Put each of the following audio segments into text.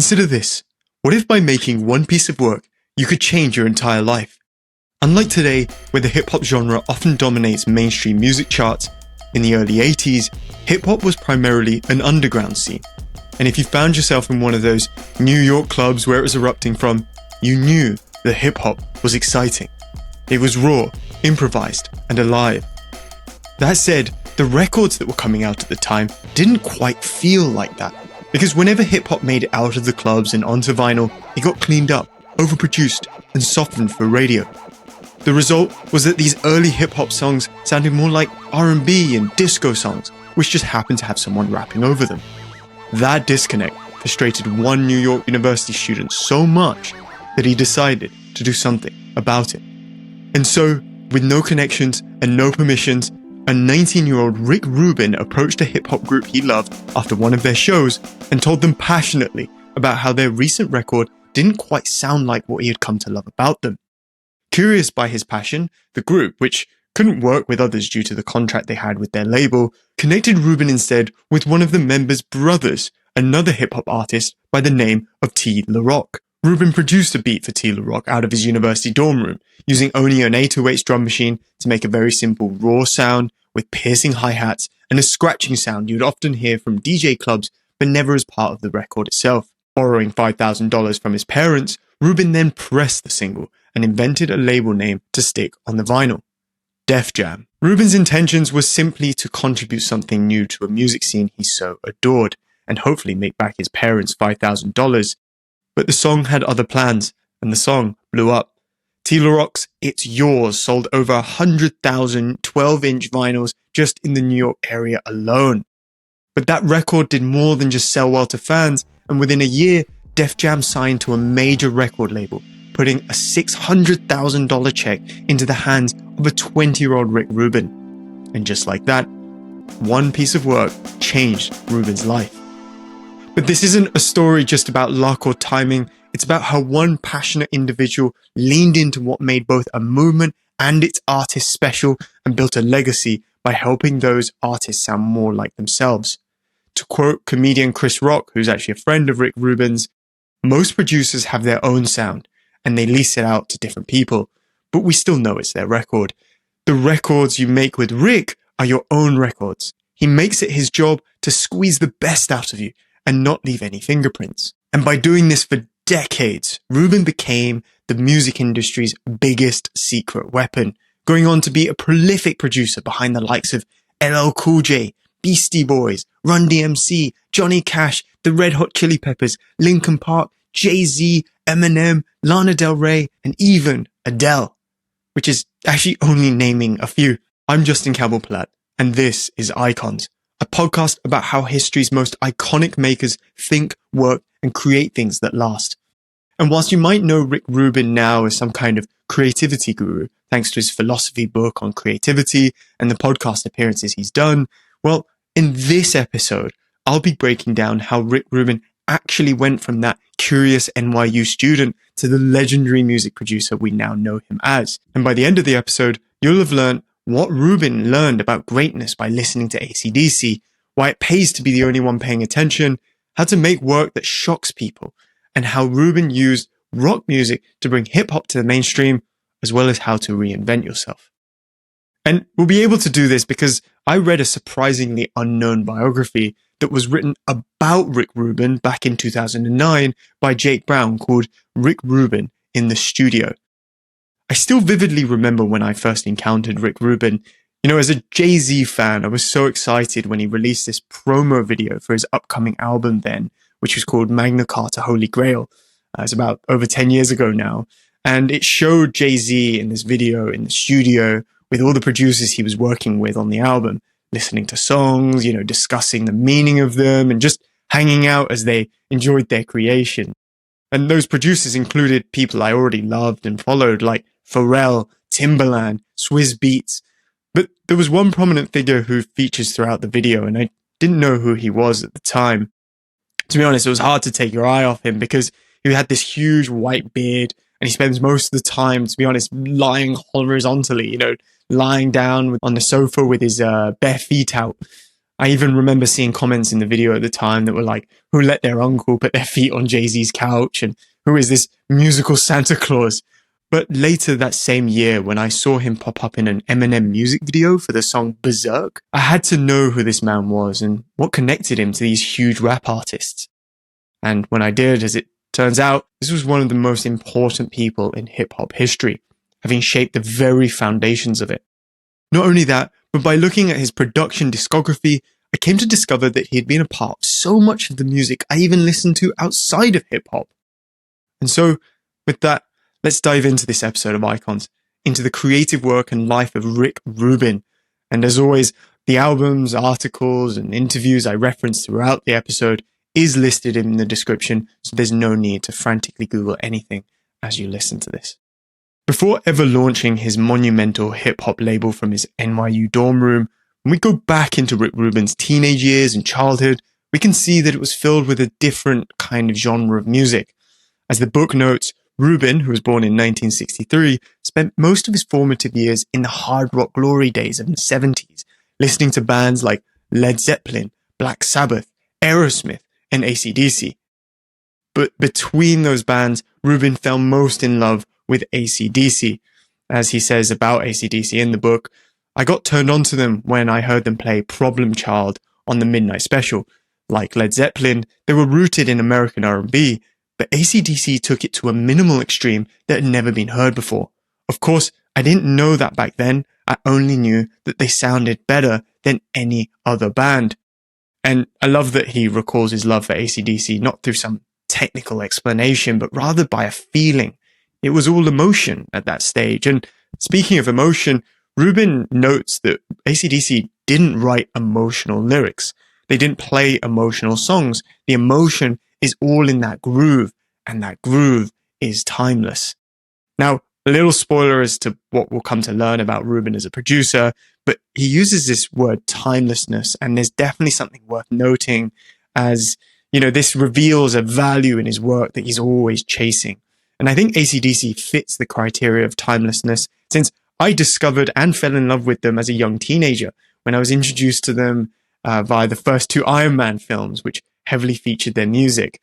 Consider this. What if by making one piece of work, you could change your entire life? Unlike today, where the hip-hop genre often dominates mainstream music charts, in the early 80s, hip-hop was primarily an underground scene. And if you found yourself in one of those New York clubs where it was erupting from, you knew that hip-hop was exciting. It was raw, improvised, and alive. That said, the records that were coming out at the time didn't quite feel like that, because whenever hip-hop made it out of the clubs and onto vinyl, it got cleaned up, overproduced, and softened for radio. The result was that these early hip-hop songs sounded more like R&B and disco songs, which just happened to have someone rapping over them. That disconnect frustrated one New York University student so much that he decided to do something about it. And so, with no connections and no permissions, a 19-year-old Rick Rubin approached a hip-hop group he loved after one of their shows and told them passionately about how their recent record didn't quite sound like what he had come to love about them. Curious by his passion, the group, which couldn't work with others due to the contract they had with their label, connected Rubin instead with one of the members' brothers, another hip-hop artist by the name of T. La Rock. Rubin produced a beat for T. La Rock out of his university dorm room, using only an 808s drum machine to make a very simple raw sound with piercing hi-hats and a scratching sound you'd often hear from DJ clubs but never as part of the record itself. Borrowing $5,000 from his parents, Rubin then pressed the single and invented a label name to stick on the vinyl: Def Jam. Rubin's intentions were simply to contribute something new to a music scene he so adored, and hopefully make back his parents' $5,000. But the song had other plans, and the song blew up. T. La Rock's It's Yours sold over 100,000 12-inch vinyls just in the New York area alone. But that record did more than just sell well to fans, and within a year, Def Jam signed to a major record label, putting a $600,000 check into the hands of a 20-year-old Rick Rubin. And just like that, one piece of work changed Rubin's life. But this isn't a story just about luck or timing. It's about how one passionate individual leaned into what made both a movement and its artists special and built a legacy by helping those artists sound more like themselves. To quote comedian Chris Rock, who's actually a friend of Rick Rubin's, "Most producers have their own sound, and they lease it out to different people, but we still know it's their record. The records you make with Rick are your own records. He makes it his job to squeeze the best out of you and not leave any fingerprints." And by doing this for decades, Rubin became the music industry's biggest secret weapon, going on to be a prolific producer behind the likes of LL Cool J, Beastie Boys, RUN-DMC, Johnny Cash, the Red Hot Chili Peppers, Linkin Park, Jay-Z, Eminem, Lana Del Rey, and even Adele, which is actually only naming a few. I'm Justin Cabell-Platt, and this is Icons, a podcast about how history's most iconic makers think, work, and create things that last. And whilst you might know Rick Rubin now as some kind of creativity guru, thanks to his philosophy book on creativity and the podcast appearances he's done, well, in this episode, I'll be breaking down how Rick Rubin actually went from that curious NYU student to the legendary music producer we now know him as. And by the end of the episode, you'll have learned what Rubin learned about greatness by listening to AC/DC, why it pays to be the only one paying attention, how to make work that shocks people, and how Rubin used rock music to bring hip-hop to the mainstream, as well as how to reinvent yourself. And we'll be able to do this because I read a surprisingly unknown biography that was written about Rick Rubin back in 2009 by Jake Brown called Rick Rubin in the Studio. I still vividly remember when I first encountered Rick Rubin. You know, as a Jay-Z fan, I was so excited when he released this promo video for his upcoming album then, which was called Magna, Carta, Grail. It's about over 10 years ago now. And it showed Jay-Z in this video in the studio with all the producers he was working with on the album, listening to songs, you know, discussing the meaning of them and just hanging out as they enjoyed their creation. And those producers included people I already loved and followed, like Pharrell, Timbaland, Swizz Beatz. But there was one prominent figure who features throughout the video, and I didn't know who he was at the time. To be honest, it was hard to take your eye off him because he had this huge white beard, and he spends most of the time, to be honest, lying horizontally, you know, lying down on the sofa with his bare feet out. I even remember seeing comments in the video at the time that were like, who let their uncle put their feet on Jay-Z's couch? And who is this musical Santa Claus? But later that same year, when I saw him pop up in an Eminem music video for the song Berserk, I had to know who this man was and what connected him to these huge rap artists. And when I did, as it turns out, this was one of the most important people in hip-hop history, having shaped the very foundations of it. Not only that, but by looking at his production discography, I came to discover that he had been a part of so much of the music I even listened to outside of hip-hop. And so, with that, let's dive into this episode of Icons, into the creative work and life of Rick Rubin. And as always, the albums, articles, and interviews I reference throughout the episode is listed in the description, so there's no need to frantically Google anything as you listen to this. Before ever launching his monumental hip-hop label from his NYU dorm room, when we go back into Rick Rubin's teenage years and childhood, we can see that it was filled with a different kind of genre of music. As the book notes, Rubin, who was born in 1963, spent most of his formative years in the hard rock glory days of the 70s, listening to bands like Led Zeppelin, Black Sabbath, Aerosmith, and AC/DC. But between those bands, Rubin fell most in love with AC/DC. As he says about AC/DC in the book, I got turned on to them when I heard them play Problem Child on the Midnight Special. Like Led Zeppelin, they were rooted in American R&B, but AC/DC took it to a minimal extreme that had never been heard before. Of course, I didn't know that back then. I only knew that they sounded better than any other band. And I love that he recalls his love for AC/DC not through some technical explanation, but rather by a feeling. It was all emotion at that stage. And speaking of emotion, Rubin notes that AC/DC didn't write emotional lyrics. They didn't play emotional songs. The emotion is all in that groove, and that groove is timeless. Now, a little spoiler as to what we'll come to learn about Rubin as a producer, but he uses this word timelessness, and there's definitely something worth noting as, this reveals a value in his work that he's always chasing. And I think AC/DC fits the criteria of timelessness, since I discovered and fell in love with them as a young teenager when I was introduced to them via the first two Iron Man films, which heavily featured their music.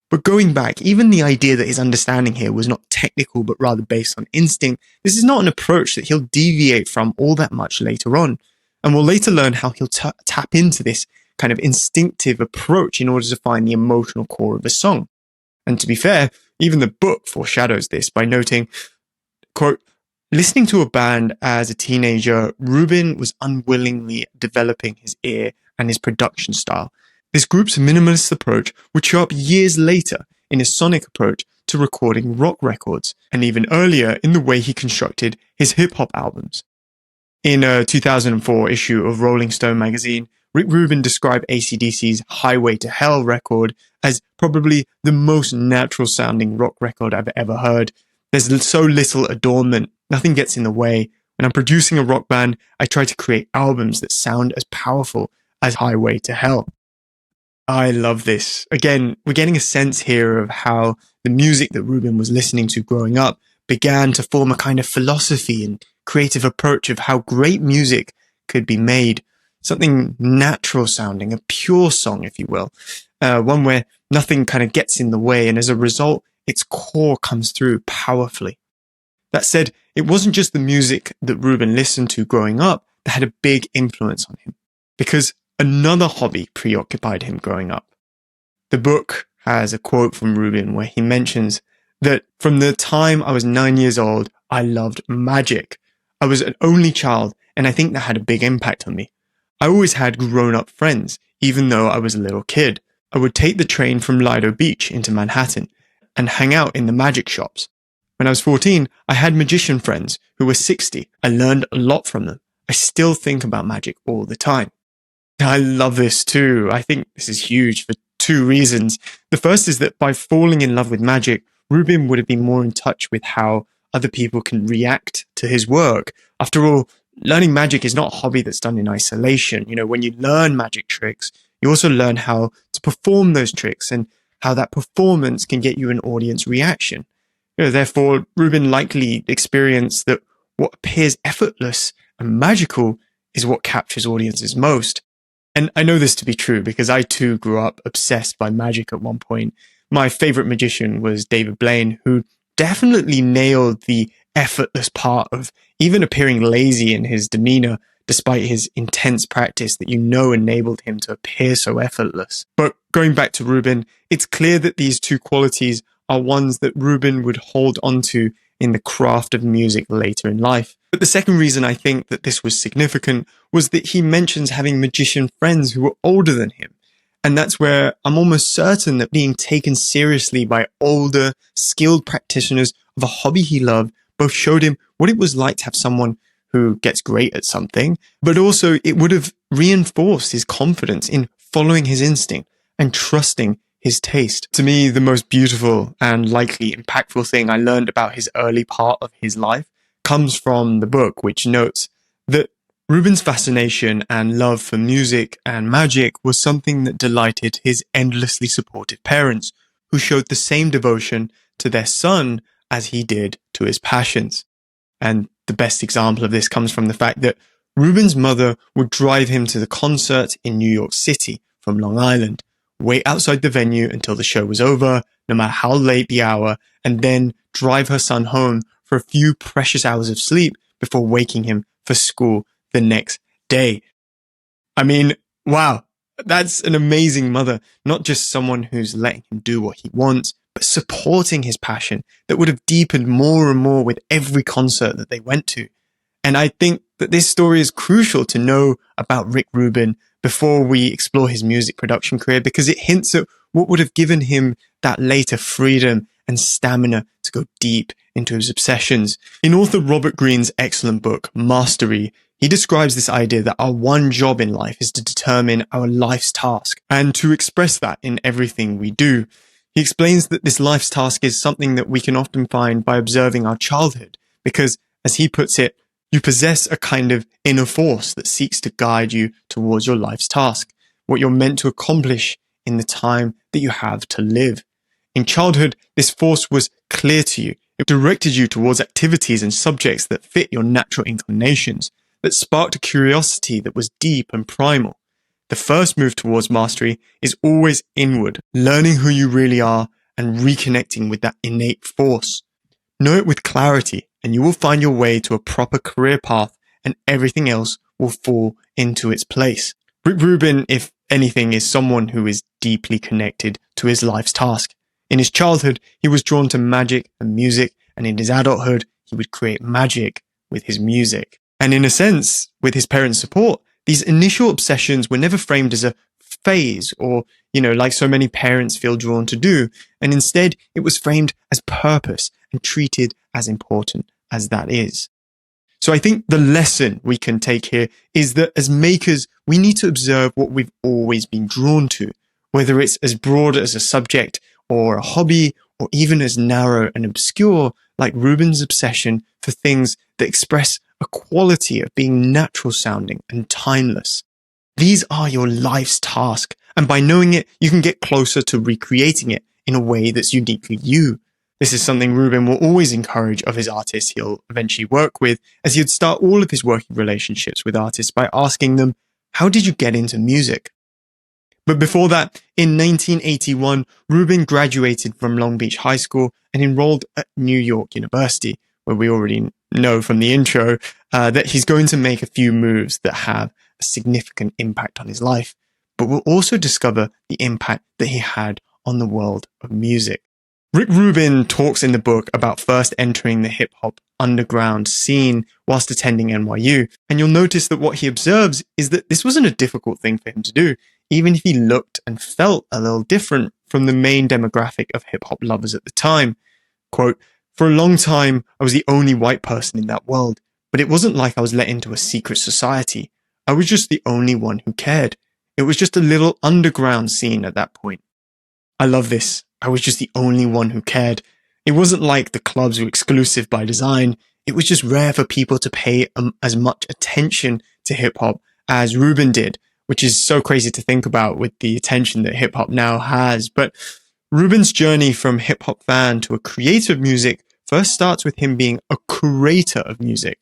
But going back, even the idea that his understanding here was not technical but rather based on instinct, this is not an approach that he'll deviate from all that much later on. And we'll later learn how he'll tap into this kind of instinctive approach in order to find the emotional core of a song. And to be fair, even the book foreshadows this by noting, quote, listening to a band as a teenager, Rubin was unwillingly developing his ear and his production style. This group's minimalist approach would show up years later in his sonic approach to recording rock records, and even earlier in the way he constructed his hip-hop albums. In a 2004 issue of Rolling Stone magazine, Rick Rubin described AC/DC's Highway to Hell record as probably the most natural-sounding rock record I've ever heard. There's so little adornment, nothing gets in the way. When I'm producing a rock band, I try to create albums that sound as powerful as Highway to Hell. I love this. Again, we're getting a sense here of how the music that Rubin was listening to growing up began to form a kind of philosophy and creative approach of how great music could be made. Something natural sounding, a pure song, if you will. One where nothing kind of gets in the way, and as a result, its core comes through powerfully. That said, it wasn't just the music that Rubin listened to growing up that had a big influence on him, because another hobby preoccupied him growing up. The book has a quote from Rubin where he mentions that from the time I was 9 years old, I loved magic. I was an only child, and I think that had a big impact on me. I always had grown-up friends, even though I was a little kid. I would take the train from Lido Beach into Manhattan and hang out in the magic shops. When I was 14, I had magician friends who were 60. I learned a lot from them. I still think about magic all the time. I love this too. I think this is huge for two reasons. The first is that by falling in love with magic, Rubin would have been more in touch with how other people can react to his work. After all, learning magic is not a hobby that's done in isolation. When you learn magic tricks, you also learn how to perform those tricks and how that performance can get you an audience reaction. Therefore, Rubin likely experienced that what appears effortless and magical is what captures audiences most. And I know this to be true because I too grew up obsessed by magic at one point. My favorite magician was David Blaine, who definitely nailed the effortless part of even appearing lazy in his demeanor, despite his intense practice that enabled him to appear so effortless. But going back to Rubin, it's clear that these two qualities are ones that Rubin would hold onto in the craft of music later in life. But the second reason I think that this was significant was that he mentions having magician friends who were older than him. And that's where I'm almost certain that being taken seriously by older, skilled practitioners of a hobby he loved both showed him what it was like to have someone who gets great at something, but also it would have reinforced his confidence in following his instinct and trusting his taste. To me, the most beautiful and likely impactful thing I learned about his early part of his life comes from the book, which notes that Rubin's fascination and love for music and magic was something that delighted his endlessly supportive parents, who showed the same devotion to their son as he did to his passions. And the best example of this comes from the fact that Rubin's mother would drive him to the concert in New York City from Long Island, wait outside the venue until the show was over, no matter how late the hour, and then drive her son home for a few precious hours of sleep before waking him for school the next day. I mean, wow, that's an amazing mother, not just someone who's letting him do what he wants, but supporting his passion that would have deepened more and more with every concert that they went to. And I think that this story is crucial to know about Rick Rubin before we explore his music production career, because it hints at what would have given him that later freedom and stamina to go deep into his obsessions. In author Robert Greene's excellent book, Mastery, he describes this idea that our one job in life is to determine our life's task and to express that in everything we do. He explains that this life's task is something that we can often find by observing our childhood, because, as he puts it, you possess a kind of inner force that seeks to guide you towards your life's task, what you're meant to accomplish in the time that you have to live. In childhood, this force was clear to you. It directed you towards activities and subjects that fit your natural inclinations, that sparked a curiosity that was deep and primal. The first move towards mastery is always inward, learning who you really are and reconnecting with that innate force. Know it with clarity, and you will find your way to a proper career path, and everything else will fall into its place. Rick Rubin, if anything, is someone who is deeply connected to his life's task. In his childhood, he was drawn to magic and music, and in his adulthood, he would create magic with his music. And in a sense, with his parents' support, these initial obsessions were never framed as a phase or, like so many parents feel drawn to do. And instead, it was framed as purpose and treated as important as that is. So I think the lesson we can take here is that as makers, we need to observe what we've always been drawn to, whether it's as broad as a subject or a hobby, or even as narrow and obscure, like Rubin's obsession for things that express a quality of being natural sounding and timeless. These are your life's task, and by knowing it, you can get closer to recreating it in a way that's uniquely you. This is something Rubin will always encourage of his artists he'll eventually work with, as he'd start all of his working relationships with artists by asking them, "How did you get into music?" But before that, in 1981, Rubin graduated from Long Beach High School and enrolled at New York University, where we already know from the intro that he's going to make a few moves that have a significant impact on his life. But we'll also discover the impact that he had on the world of music. Rick Rubin talks in the book about first entering the hip-hop underground scene whilst attending NYU, and you'll notice that what he observes is that this wasn't a difficult thing for him to do, even if he looked and felt a little different from the main demographic of hip-hop lovers at the time. Quote, "For a long time, I was the only white person in that world, but it wasn't like I was let into a secret society. I was just the only one who cared. It was just a little underground scene at that point." I love this. I was just the only one who cared. It wasn't like the clubs were exclusive by design. It was just rare for people to pay as much attention to hip-hop as Rubin did, which is so crazy to think about with the attention that hip-hop now has. But Rubin's journey from hip-hop fan to a creator of music first starts with him being a curator of music.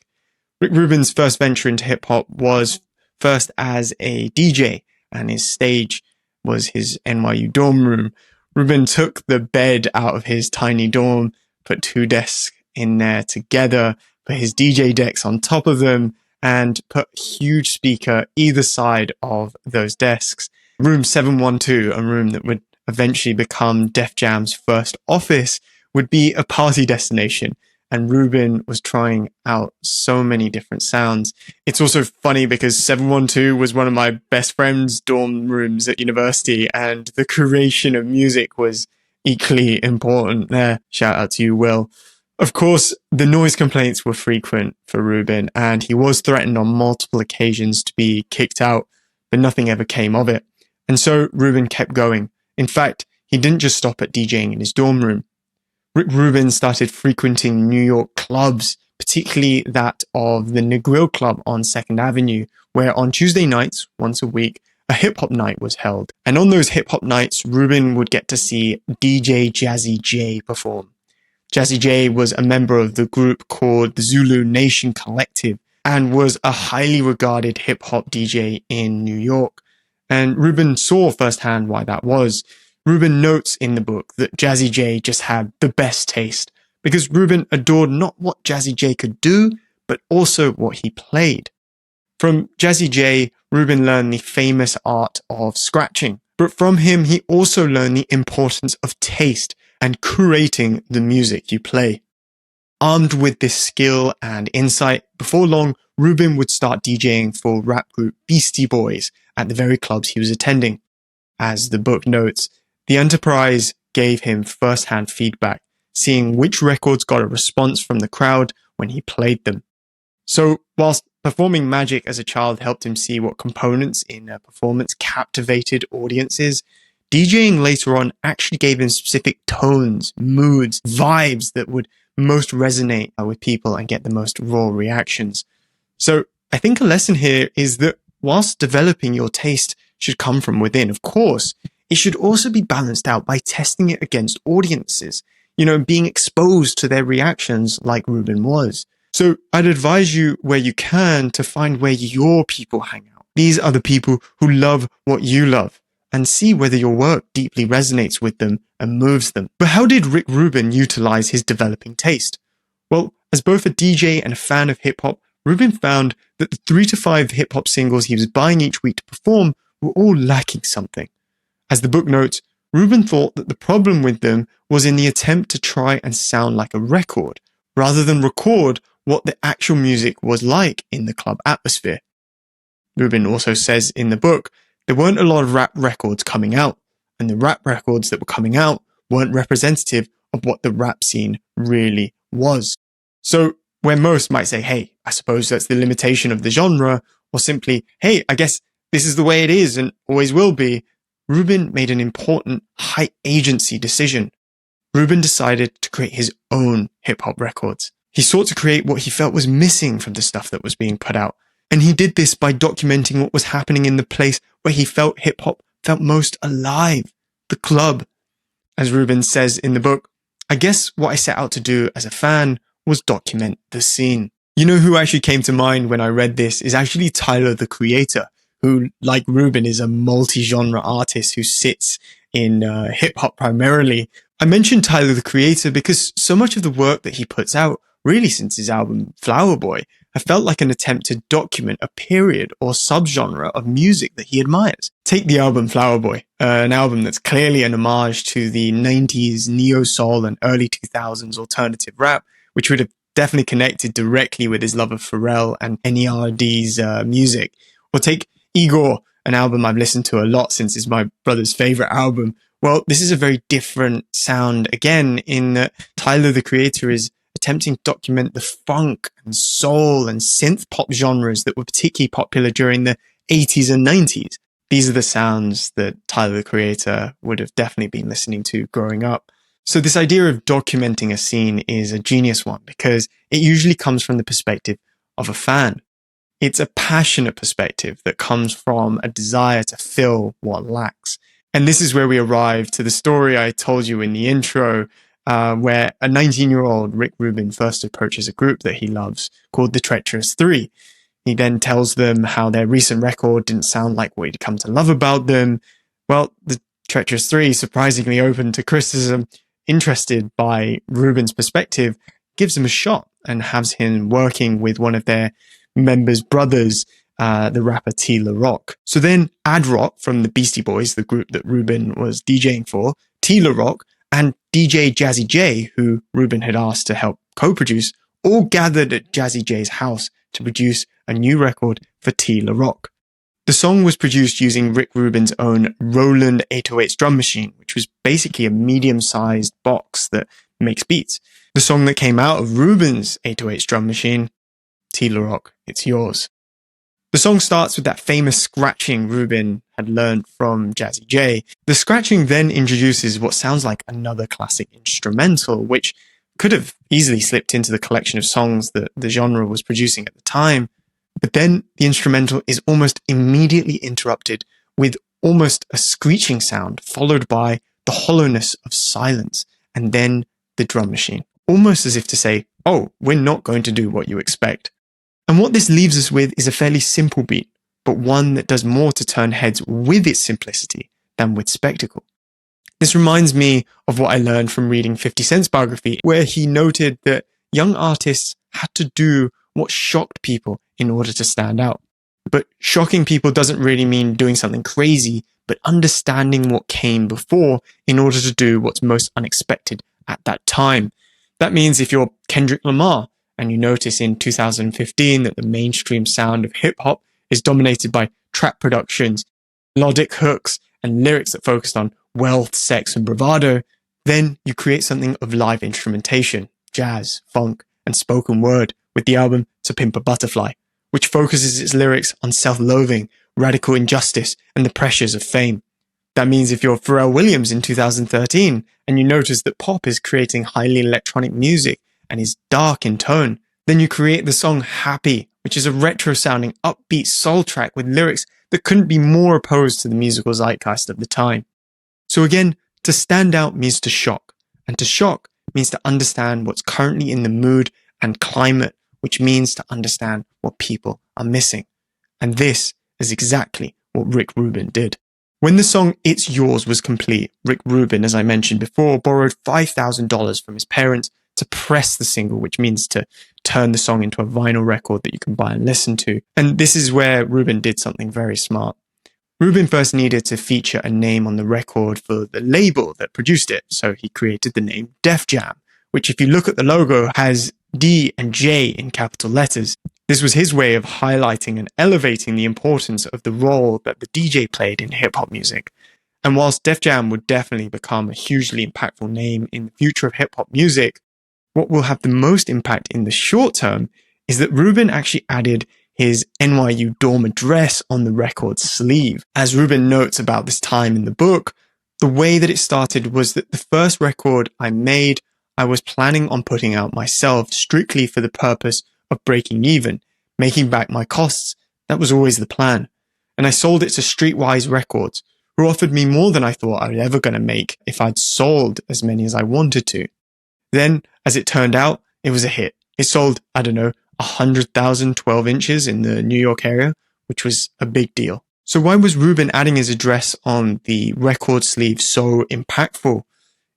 Rick Rubin's first venture into hip-hop was first as a DJ, and his stage was his NYU dorm room. Rubin took the bed out of his tiny dorm, put 2 desks in there together, put his DJ decks on top of them, and put a huge speaker either side of those desks. Room 712, a room that would eventually become Def Jam's first office, would be a party destination. And Rubin was trying out so many different sounds. It's also funny because 712 was one of my best friend's dorm rooms at university, and the creation of music was equally important there. Shout out to you, Will. Of course, the noise complaints were frequent for Rubin, and he was threatened on multiple occasions to be kicked out, but nothing ever came of it. And so Rubin kept going. In fact, he didn't just stop at DJing in his dorm room. Rick Rubin started frequenting New York clubs, particularly that of the Grail club on 2nd Avenue, where on Tuesday nights, once a week, a hip-hop night was held. And on those hip-hop nights, Rubin would get to see DJ Jazzy J perform. Jazzy J was a member of the group called the Zulu Nation Collective and was a highly regarded hip-hop DJ in New York. And Rubin saw firsthand why that was. Rubin notes in the book that Jazzy J just had the best taste because Rubin adored not what Jazzy J could do, but also what he played. From Jazzy J, Rubin learned the famous art of scratching, but from him he also learned the importance of taste and curating the music you play. Armed with this skill and insight, before long, Rubin would start DJing for rap group Beastie Boys at the very clubs he was attending. As the book notes, the enterprise gave him first-hand feedback, seeing which records got a response from the crowd when he played them. So, whilst performing magic as a child helped him see what components in a performance captivated audiences, DJing later on actually gave him specific tones, moods, vibes that would most resonate with people and get the most raw reactions. So, I think a lesson here is that whilst developing your taste should come from within, of course, it should also be balanced out by testing it against audiences, being exposed to their reactions like Rubin was. So I'd advise you where you can to find where your people hang out. These are the people who love what you love, and see whether your work deeply resonates with them and moves them. But how did Rick Rubin utilize his developing taste? Well, as both a DJ and a fan of hip-hop, Rubin found that the 3 to 5 hip-hop singles he was buying each week to perform were all lacking something. As the book notes, Rubin thought that the problem with them was in the attempt to try and sound like a record, rather than record what the actual music was like in the club atmosphere. Rubin also says in the book, there weren't a lot of rap records coming out, and the rap records that were coming out weren't representative of what the rap scene really was. So, where most might say, hey, I suppose that's the limitation of the genre, or simply, hey, I guess this is the way it is and always will be, Rubin made an important high agency decision. Rubin decided to create his own hip-hop records. He sought to create what he felt was missing from the stuff that was being put out. And he did this by documenting what was happening in the place where he felt hip-hop felt most alive, the club. As Rubin says in the book, I guess what I set out to do as a fan was document the scene. You know who actually came to mind when I read this is actually Tyler, the Creator, who, like Rubin, is a multi-genre artist who sits in hip-hop primarily. I mentioned Tyler, the Creator, because so much of the work that he puts out, really since his album Flower Boy, I felt like an attempt to document a period or subgenre of music that he admires. Take the album Flower Boy, an album that's clearly an homage to the 90s neo-soul and early 2000s alternative rap, which would have definitely connected directly with his love of Pharrell and NERD's music. Or take Igor, an album I've listened to a lot since it's my brother's favorite album. Well, this is a very different sound again in that Tyler, the Creator, is attempting to document the funk and soul and synth pop genres that were particularly popular during the 80s and 90s. These are the sounds that Tyler, the Creator, would have definitely been listening to growing up. So this idea of documenting a scene is a genius one because it usually comes from the perspective of a fan. It's a passionate perspective that comes from a desire to fill what lacks. And this is where we arrive to the story I told you in the intro, where a 19-year-old Rick Rubin first approaches a group that he loves called the Treacherous Three. He then tells them how their recent record didn't sound like what he'd come to love about them. Well, the Treacherous Three, surprisingly open to criticism, interested by Rubin's perspective, gives him a shot and has him working with one of their members' brothers, the rapper T. La Rock. So then Ad Rock from the Beastie Boys, the group that Rubin was DJing for, T. La Rock, and DJ Jazzy J, who Rubin had asked to help co-produce, all gathered at Jazzy J's house to produce a new record for T. La Rock. The song was produced using Rick Rubin's own Roland 808s drum machine, which was basically a medium-sized box that makes beats. The song that came out of Rubin's 808s drum machine, T. La Rock, It's Yours. The song starts with that famous scratching Rubin had learned from Jazzy J. The scratching then introduces what sounds like another classic instrumental, which could have easily slipped into the collection of songs that the genre was producing at the time. But then the instrumental is almost immediately interrupted with almost a screeching sound, followed by the hollowness of silence, and then the drum machine. Almost as if to say, oh, we're not going to do what you expect. And what this leaves us with is a fairly simple beat, but one that does more to turn heads with its simplicity than with spectacle. This reminds me of what I learned from reading 50 Cent's biography, where he noted that young artists had to do what shocked people in order to stand out. But shocking people doesn't really mean doing something crazy, but understanding what came before in order to do what's most unexpected at that time. That means if you're Kendrick Lamar and you notice in 2015 that the mainstream sound of hip-hop is dominated by trap productions, melodic hooks, and lyrics that focused on wealth, sex, and bravado, then you create something of live instrumentation, jazz, funk, and spoken word with the album To Pimp a Butterfly, which focuses its lyrics on self-loathing, radical injustice, and the pressures of fame. That means if you're Pharrell Williams in 2013 and you notice that pop is creating highly electronic music and is dark in tone, then you create the song Happy, which is a retro-sounding, upbeat soul track with lyrics that couldn't be more opposed to the musical zeitgeist of the time. So again, to stand out means to shock, and to shock means to understand what's currently in the mood and climate, which means to understand what people are missing. And this is exactly what Rick Rubin did. When the song It's Yours was complete, Rick Rubin, as I mentioned before, borrowed $5,000 from his parents to press the single, which means to turn the song into a vinyl record that you can buy and listen to. And this is where Rubin did something very smart. Rubin first needed to feature a name on the record for the label that produced it, so he created the name Def Jam, which if you look at the logo has D and J in capital letters. This was his way of highlighting and elevating the importance of the role that the DJ played in hip-hop music. And whilst Def Jam would definitely become a hugely impactful name in the future of hip-hop music, what will have the most impact in the short term is that Rubin actually added his NYU dorm address on the record's sleeve. As Rubin notes about this time in the book, the way that it started was that the first record I made, I was planning on putting out myself strictly for the purpose of breaking even, making back my costs. That was always the plan. And I sold it to Streetwise Records, who offered me more than I thought I was ever going to make if I'd sold as many as I wanted to. Then, as it turned out, it was a hit. It sold, 100,000 12 inches in the New York area, which was a big deal. So why was Rubin adding his address on the record sleeve so impactful?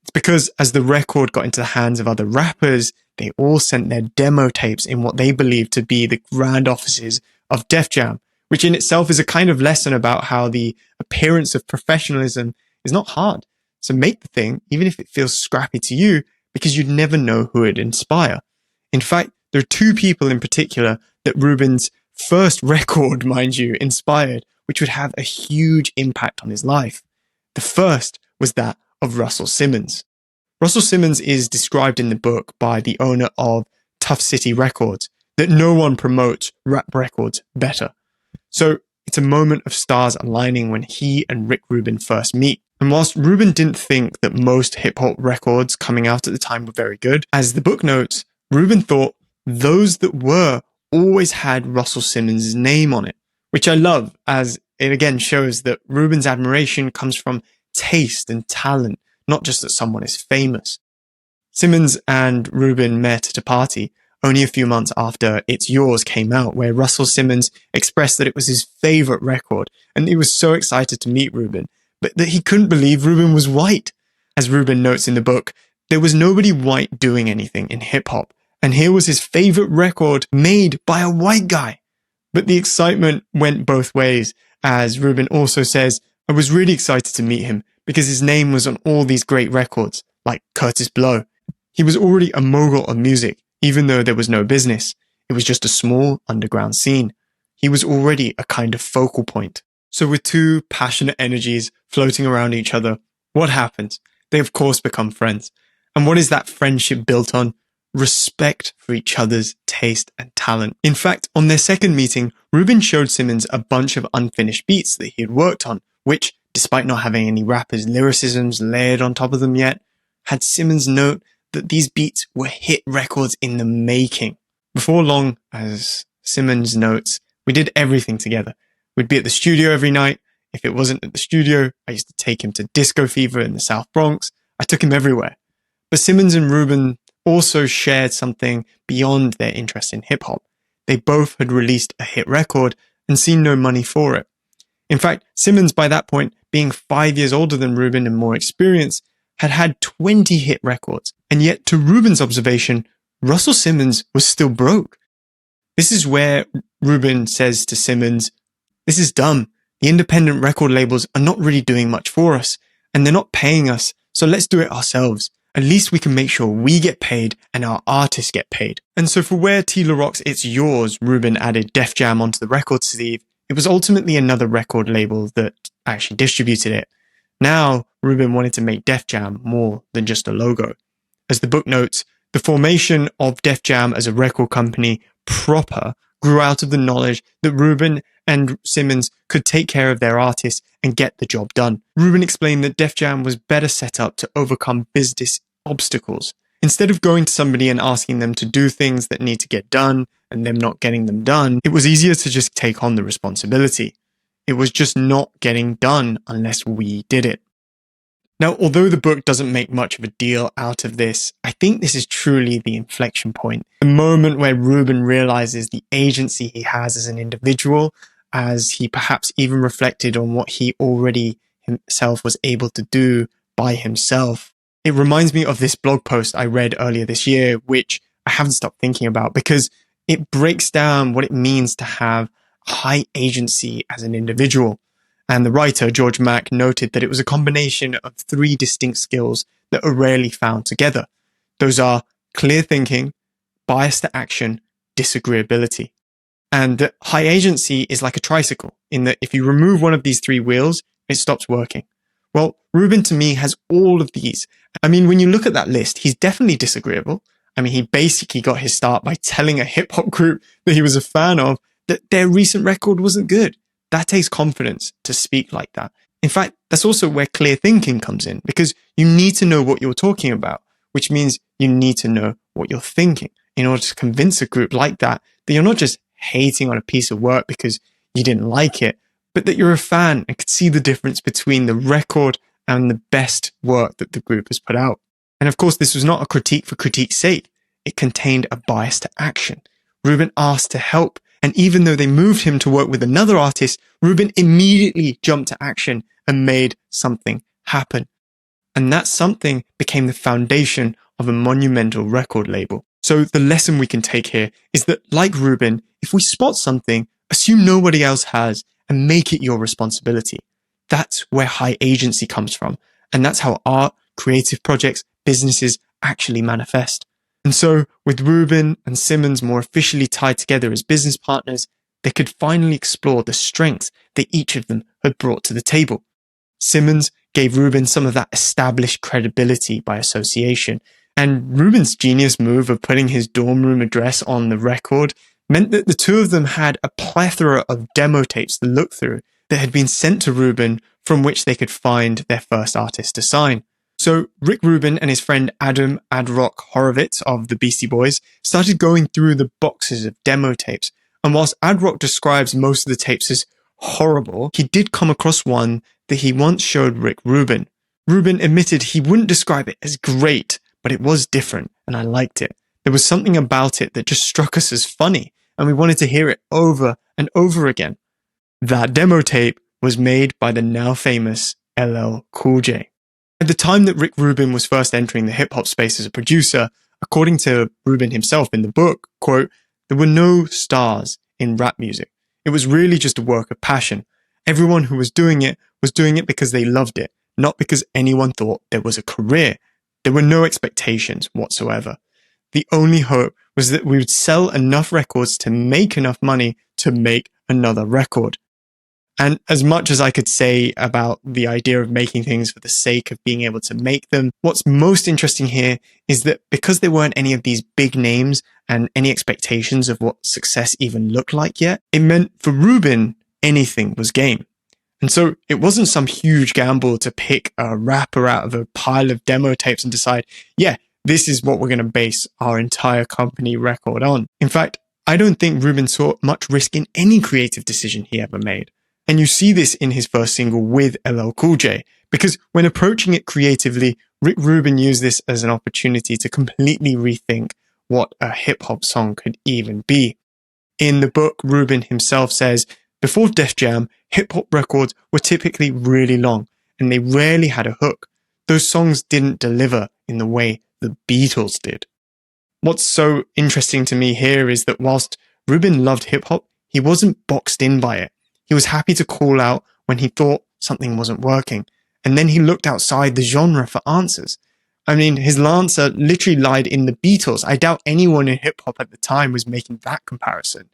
It's because as the record got into the hands of other rappers, they all sent their demo tapes in what they believed to be the grand offices of Def Jam, which in itself is a kind of lesson about how the appearance of professionalism is not hard. So make the thing, even if it feels scrappy to you, because you'd never know who it'd inspire. In fact, there are two people in particular that Rubin's first record, mind you, inspired, which would have a huge impact on his life. The first was that of Russell Simmons. Russell Simmons is described in the book by the owner of Tough City Records, that no one promotes rap records better. So it's a moment of stars aligning when he and Rick Rubin first meet. And whilst Rubin didn't think that most hip-hop records coming out at the time were very good, as the book notes, Rubin thought those that were always had Russell Simmons' name on it, which I love, as it again shows that Rubin's admiration comes from taste and talent, not just that someone is famous. Simmons and Rubin met at a party, only a few months after It's Yours came out, where Russell Simmons expressed that it was his favorite record, and he was so excited to meet Rubin, but that he couldn't believe Rubin was white. As Rubin notes in the book, there was nobody white doing anything in hip-hop, and here was his favorite record made by a white guy. But the excitement went both ways, as Rubin also says, I was really excited to meet him because his name was on all these great records, like Curtis Blow. He was already a mogul of music, even though there was no business. It was just a small underground scene. He was already a kind of focal point. So with two passionate energies floating around each other, what happens? They of course become friends. And what is that friendship built on? Respect for each other's taste and talent. In fact, on their second meeting, Rubin showed Simmons a bunch of unfinished beats that he had worked on, which, despite not having any rappers' lyricisms layered on top of them yet, had Simmons note that these beats were hit records in the making. Before long, as Simmons notes, we did everything together. We'd be at the studio every night. If it wasn't at the studio, I used to take him to Disco Fever in the South Bronx. I took him everywhere. But Simmons and Rubin also shared something beyond their interest in hip-hop. They both had released a hit record and seen no money for it. In fact, Simmons, by that point, being 5 years older than Rubin and more experienced, had had 20 hit records. And yet, to Rubin's observation, Russell Simmons was still broke. This is where Rubin says to Simmons, "This is dumb. The independent record labels are not really doing much for us, and they're not paying us, so let's do it ourselves. At least we can make sure we get paid and our artists get paid." And so for where T. La Rock's It's Yours, Rubin added Def Jam onto the record sleeve, it was ultimately another record label that actually distributed it. Now, Rubin wanted to make Def Jam more than just a logo. As the book notes, the formation of Def Jam as a record company proper grew out of the knowledge that Rubin and Simmons could take care of their artists and get the job done. Rubin explained that Def Jam was better set up to overcome business obstacles. Instead of going to somebody and asking them to do things that need to get done and them not getting them done, it was easier to just take on the responsibility. It was just not getting done unless we did it. Now, although the book doesn't make much of a deal out of this, I think this is truly the inflection point. The moment where Rubin realizes the agency he has as an individual, as he perhaps even reflected on what he already himself was able to do by himself. It reminds me of this blog post I read earlier this year, which I haven't stopped thinking about because it breaks down what it means to have high agency as an individual. And the writer, George Mack, noted that it was a combination of three distinct skills that are rarely found together. Those are clear thinking, bias to action, disagreeability. And that high agency is like a tricycle, in that if you remove one of these three wheels, it stops working. Well, Rubin to me has all of these. I mean, when you look at that list, he's definitely disagreeable. I mean, he basically got his start by telling a hip hop group that he was a fan of that their recent record wasn't good. That takes confidence to speak like that. In fact, that's also where clear thinking comes in, because you need to know what you're talking about, which means you need to know what you're thinking in order to convince a group like that you're not just hating on a piece of work because you didn't like it, but that you're a fan and could see the difference between the record and the best work that the group has put out. And of course, this was not a critique for critique's sake. It contained a bias to action. Rubin asked to help. And even though they moved him to work with another artist, Rubin immediately jumped to action and made something happen. And that something became the foundation of a monumental record label. So the lesson we can take here is that, like Rubin, if we spot something, assume nobody else has and make it your responsibility. That's where high agency comes from. And that's how art, creative projects, businesses actually manifest. And so, with Rubin and Simmons more officially tied together as business partners, they could finally explore the strengths that each of them had brought to the table. Simmons gave Rubin some of that established credibility by association, and Rubin's genius move of putting his dorm room address on the record meant that the two of them had a plethora of demo tapes to look through that had been sent to Rubin from which they could find their first artist to sign. So Rick Rubin and his friend Adam Ad-Rock Horowitz of the Beastie Boys started going through the boxes of demo tapes. And whilst Ad-Rock describes most of the tapes as horrible, he did come across one that he once showed Rick Rubin. Rubin admitted he wouldn't describe it as great, but it was different, and I liked it. There was something about it that just struck us as funny, and we wanted to hear it over and over again. That demo tape was made by the now famous LL Cool J. At the time that Rick Rubin was first entering the hip-hop space as a producer, according to Rubin himself in the book, quote, "There were no stars in rap music. It was really just a work of passion. Everyone who was doing it because they loved it, not because anyone thought there was a career. There were no expectations whatsoever. The only hope was that we would sell enough records to make enough money to make another record." And as much as I could say about the idea of making things for the sake of being able to make them, what's most interesting here is that because there weren't any of these big names and any expectations of what success even looked like yet, it meant for Rubin, anything was game. And so it wasn't some huge gamble to pick a rapper out of a pile of demo tapes and decide, yeah, this is what we're going to base our entire company record on. In fact, I don't think Rubin saw much risk in any creative decision he ever made. And you see this in his first single with LL Cool J, because when approaching it creatively, Rick Rubin used this as an opportunity to completely rethink what a hip-hop song could even be. In the book, Rubin himself says, before Def Jam, hip-hop records were typically really long, and they rarely had a hook. Those songs didn't deliver in the way the Beatles did. What's so interesting to me here is that whilst Rubin loved hip-hop, he wasn't boxed in by it. He was happy to call out when he thought something wasn't working, and then he looked outside the genre for answers. I mean, his answer literally lied in the Beatles. I doubt anyone in hip-hop at the time was making that comparison.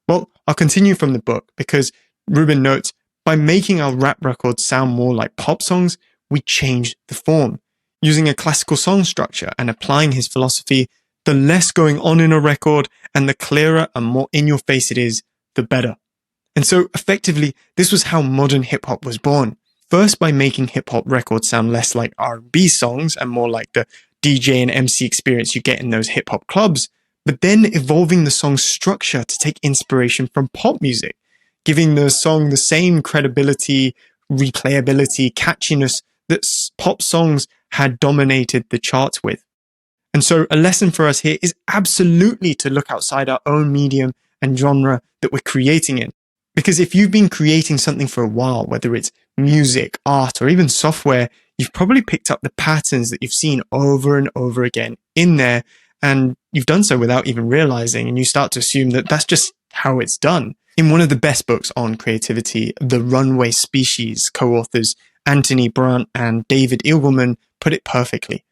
Well, I'll continue from the book, because Rubin notes, by making our rap records sound more like pop songs, we changed the form. Using a classical song structure and applying his philosophy, the less going on in a record and the clearer and more in-your-face it is, the better. And so, effectively, this was how modern hip-hop was born. First by making hip-hop records sound less like R&B songs and more like the DJ and MC experience you get in those hip-hop clubs, but then evolving the song's structure to take inspiration from pop music, giving the song the same credibility, replayability, catchiness that pop songs had dominated the charts with. And so a lesson for us here is absolutely to look outside our own medium and genre that we're creating in. Because if you've been creating something for a while, whether it's music, art, or even software, you've probably picked up the patterns that you've seen over and over again in there, and you've done so without even realizing, and you start to assume that that's just how it's done. In one of the best books on creativity, The Runaway Species, co-authors Anthony Brandt and David Eagleman put it perfectly.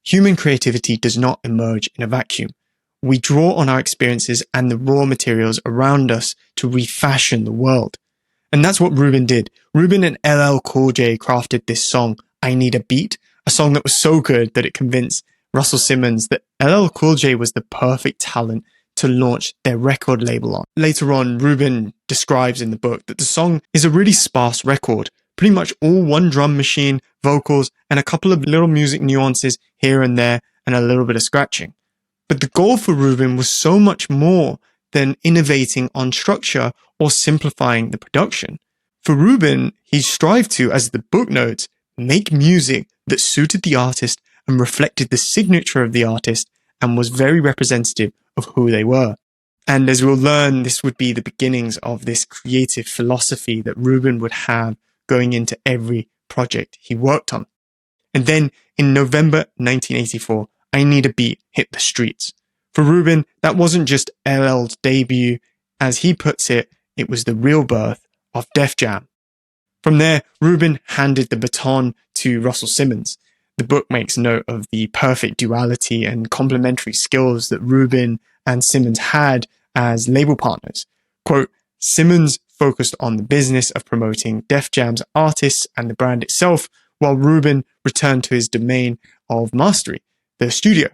Human creativity does not emerge in a vacuum. We draw on our experiences and the raw materials around us to refashion the world. And that's what Rubin did. Rubin and LL Cool J crafted this song, I Need a Beat, a song that was so good that it convinced Russell Simmons that LL Cool J was the perfect talent to launch their record label on. Later on, Rubin describes in the book that the song is a really sparse record, pretty much all one drum machine, vocals, and a couple of little music nuances here and there, and a little bit of scratching. But the goal for Rubin was so much more than innovating on structure or simplifying the production. For Rubin, he strived to, as the book notes, make music that suited the artist and reflected the signature of the artist and was very representative of who they were. And as we'll learn, this would be the beginnings of this creative philosophy that Rubin would have going into every project he worked on. And then in November 1984, I Need a Beat hit the streets. For Rubin, that wasn't just LL's debut. As he puts it, it was the real birth of Def Jam. From there, Rubin handed the baton to Russell Simmons. The book makes note of the perfect duality and complementary skills that Rubin and Simmons had as label partners. Quote, Simmons focused on the business of promoting Def Jam's artists and the brand itself, while Rubin returned to his domain of mastery, the studio.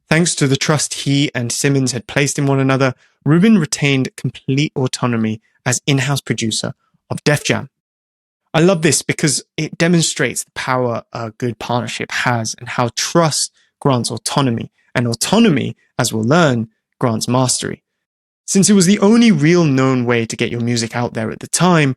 Thanks to the trust he and Simmons had placed in one another, Rubin retained complete autonomy as in-house producer of Def Jam. I love this because it demonstrates the power a good partnership has and how trust grants autonomy, and autonomy, as we'll learn, grants mastery. Since it was the only real known way to get your music out there at the time,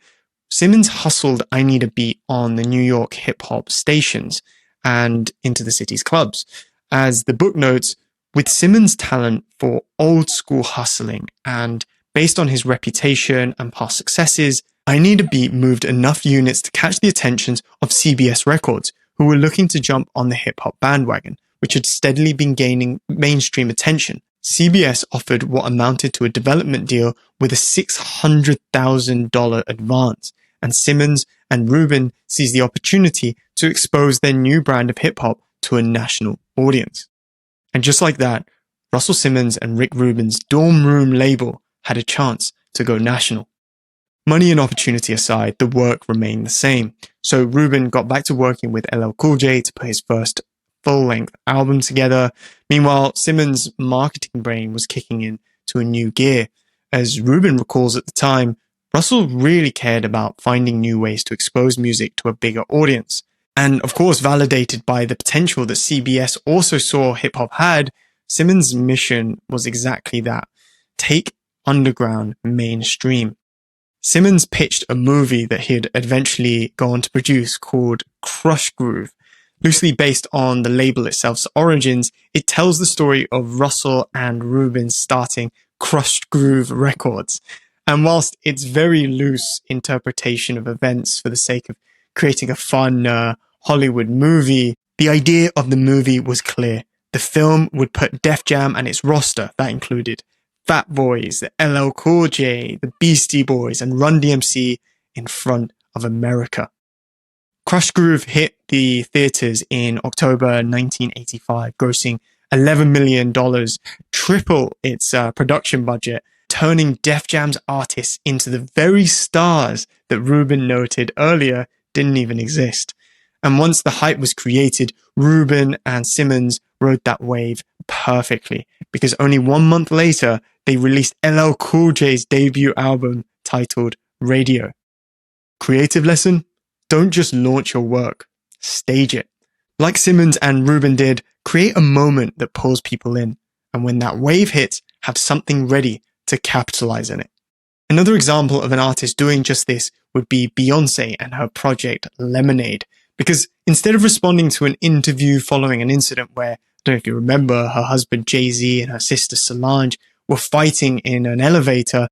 Simmons hustled I Need a Beat on the New York hip-hop stations and into the city's clubs. As the book notes, With Simmons' talent for old school hustling and based on his reputation and past successes, I Need a Beat moved enough units to catch the attentions of CBS Records, who were looking to jump on the hip-hop bandwagon, which had steadily been gaining mainstream attention. CBS offered what amounted to a development deal with a $600,000 advance, and Simmons and Rubin seized the opportunity to expose their new brand of hip-hop to a national audience. And just like that, Russell Simmons and Rick Rubin's dorm room label had a chance to go national. Money and opportunity aside, the work remained the same. So Rubin got back to working with LL Cool J to put his first full-length album together. Meanwhile, Simmons' marketing brain was kicking in to a new gear. As Rubin recalls at the time, Russell really cared about finding new ways to expose music to a bigger audience. And of course, validated by the potential that CBS also saw hip-hop had, Simmons' mission was exactly that: take underground mainstream. Simmons pitched a movie that he'd eventually go on to produce called Crush Groove. Loosely based on the label itself's origins, it tells the story of Russell and Rubin starting Crush Groove Records. And whilst it's very loose interpretation of events for the sake of creating a fun Hollywood movie, the idea of the movie was clear. The film would put Def Jam and its roster, that included Fat Boys, the LL Cool J, the Beastie Boys, and Run-DMC, in front of America. Crush Groove hit the theaters in October 1985, grossing $11 million, triple its production budget, turning Def Jam's artists into the very stars that Rubin noted earlier didn't even exist. And once the hype was created, Rubin and Simmons rode that wave perfectly, because only 1 month later, they released LL Cool J's debut album titled Radio. Creative lesson? Don't just launch your work, stage it. Like Simmons and Rubin did, create a moment that pulls people in, and when that wave hits, have something ready to capitalize on it. Another example of an artist doing just this would be Beyoncé and her project Lemonade, because instead of responding to an interview following an incident where, I don't know if you remember, her husband Jay-Z and her sister Solange were fighting in an elevator,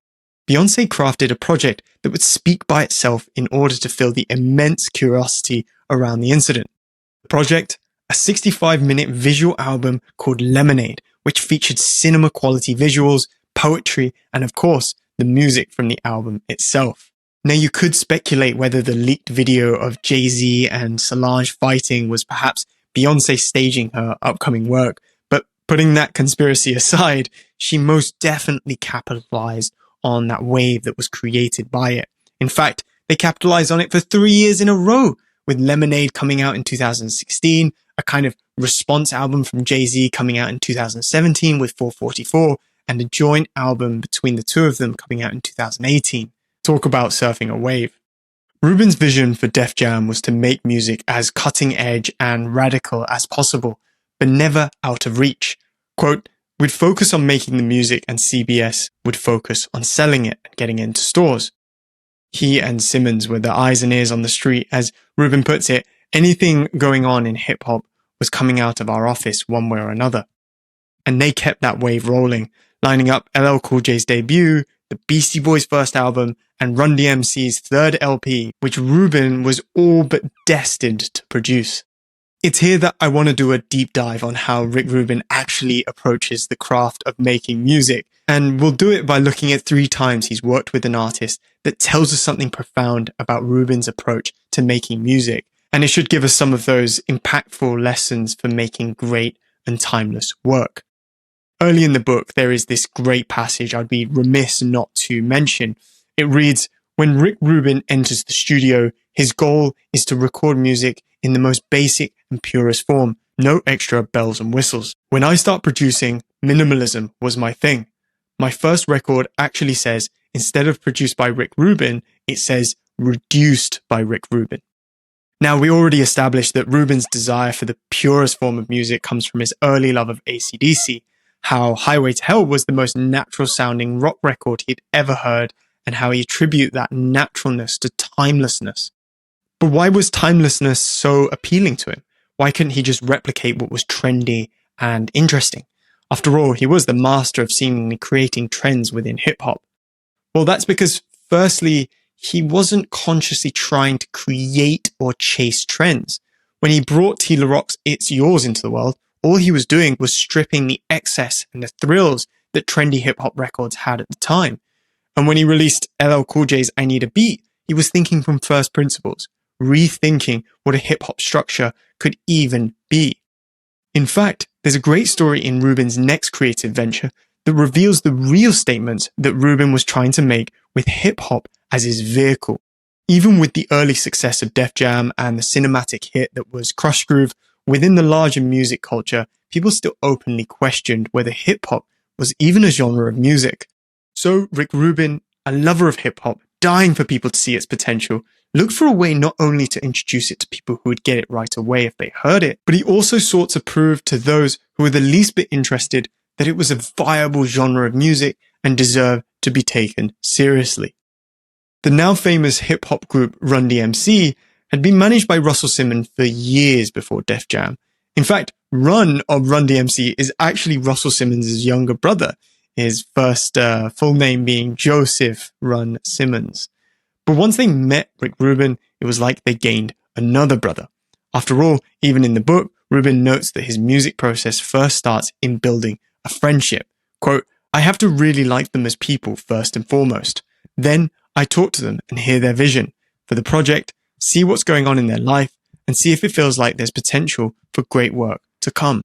Beyoncé crafted a project that would speak by itself in order to fill the immense curiosity around the incident. The project, a 65-minute visual album called Lemonade, which featured cinema-quality visuals, poetry, and of course, the music from the album itself. Now, you could speculate whether the leaked video of Jay-Z and Solange fighting was perhaps Beyoncé staging her upcoming work, but putting that conspiracy aside, she most definitely capitalized on that wave that was created by it. In fact, they capitalized on it for 3 years in a row, with Lemonade coming out in 2016, a kind of response album from Jay-Z coming out in 2017 with 444, and a joint album between the two of them coming out in 2018. Talk about surfing a wave. Rubin's vision for Def Jam was to make music as cutting edge and radical as possible, but never out of reach. Quote, we'd focus on making the music and CBS would focus on selling it and getting it into stores. He and Simmons were the eyes and ears on the street. As Rubin puts it, anything going on in hip hop was coming out of our office one way or another. And they kept that wave rolling, lining up LL Cool J's debut, the Beastie Boys' first album, and Run-DMC's third LP, which Rubin was all but destined to produce. It's here that I want to do a deep dive on how Rick Rubin actually approaches the craft of making music, and we'll do it by looking at 3 times he's worked with an artist that tells us something profound about Rubin's approach to making music, and it should give us some of those impactful lessons for making great and timeless work. Early in the book, there is this great passage I'd be remiss not to mention. It reads, when Rick Rubin enters the studio, his goal is to record music in the most basic and purest form, no extra bells and whistles. When I start producing, minimalism was my thing. My first record actually says, instead of produced by Rick Rubin, it says reduced by Rick Rubin. Now, we already established that Rubin's desire for the purest form of music comes from his early love of AC/DC, how Highway to Hell was the most natural sounding rock record he'd ever heard, and how he attributed that naturalness to timelessness. But why was timelessness so appealing to him? Why couldn't he just replicate what was trendy and interesting? After all, he was the master of seemingly creating trends within hip-hop. Well, that's because, firstly, he wasn't consciously trying to create or chase trends. When he brought Tila Rock's It's Yours into the world, all he was doing was stripping the excess and the thrills that trendy hip-hop records had at the time. And when he released LL Cool J's I Need a Beat, he was thinking from first principles, rethinking what a hip-hop structure could even be. In fact, there's a great story in Rubin's next creative venture that reveals the real statements that Rubin was trying to make with hip-hop as his vehicle. Even with the early success of Def Jam and the cinematic hit that was Crush Groove, within the larger music culture, people still openly questioned whether hip-hop was even a genre of music. So Rick Rubin, a lover of hip-hop, dying for people to see its potential, looked for a way not only to introduce it to people who would get it right away if they heard it, but he also sought to prove to those who were the least bit interested that it was a viable genre of music and deserved to be taken seriously. The now famous hip-hop group RUN-DMC had been managed by Russell Simmons for years before Def Jam. In fact, Run of Run-DMC is actually Russell Simmons' younger brother, his first full name being Joseph Run Simmons. But once they met Rick Rubin, it was like they gained another brother. After all, even in the book, Rubin notes that his music process first starts in building a friendship. Quote, I have to really like them as people first and foremost. Then I talk to them and hear their vision for the project, see what's going on in their life, and see if it feels like there's potential for great work to come.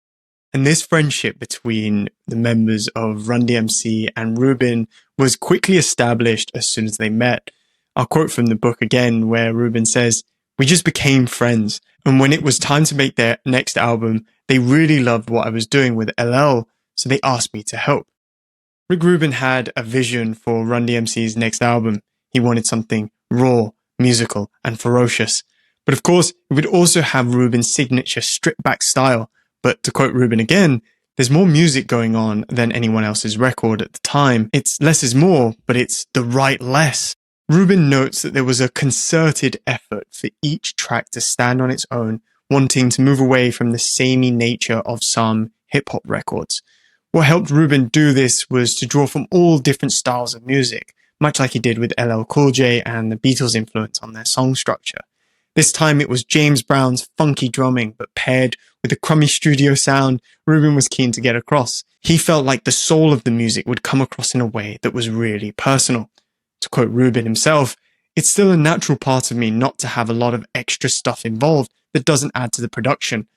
And this friendship between the members of Run-DMC and Rubin was quickly established as soon as they met. I'll quote from the book again, where Rubin says, we just became friends. And when it was time to make their next album, they really loved what I was doing with LL, so they asked me to help. Rick Rubin had a vision for Run-DMC's next album. He wanted something raw, musical, and ferocious. But of course, it would also have Rubin's signature stripped-back style. But to quote Rubin again, there's more music going on than anyone else's record at the time. It's less is more, but it's the right less. Rubin notes that there was a concerted effort for each track to stand on its own, wanting to move away from the samey nature of some hip-hop records. What helped Rubin do this was to draw from all different styles of music, much like he did with LL Cool J and the Beatles' influence on their song structure. This time it was James Brown's funky drumming, but paired with a crummy studio sound Rubin was keen to get across. He felt like the soul of the music would come across in a way that was really personal. To quote Rubin himself, it's still a natural part of me not to have a lot of extra stuff involved that doesn't add to the production,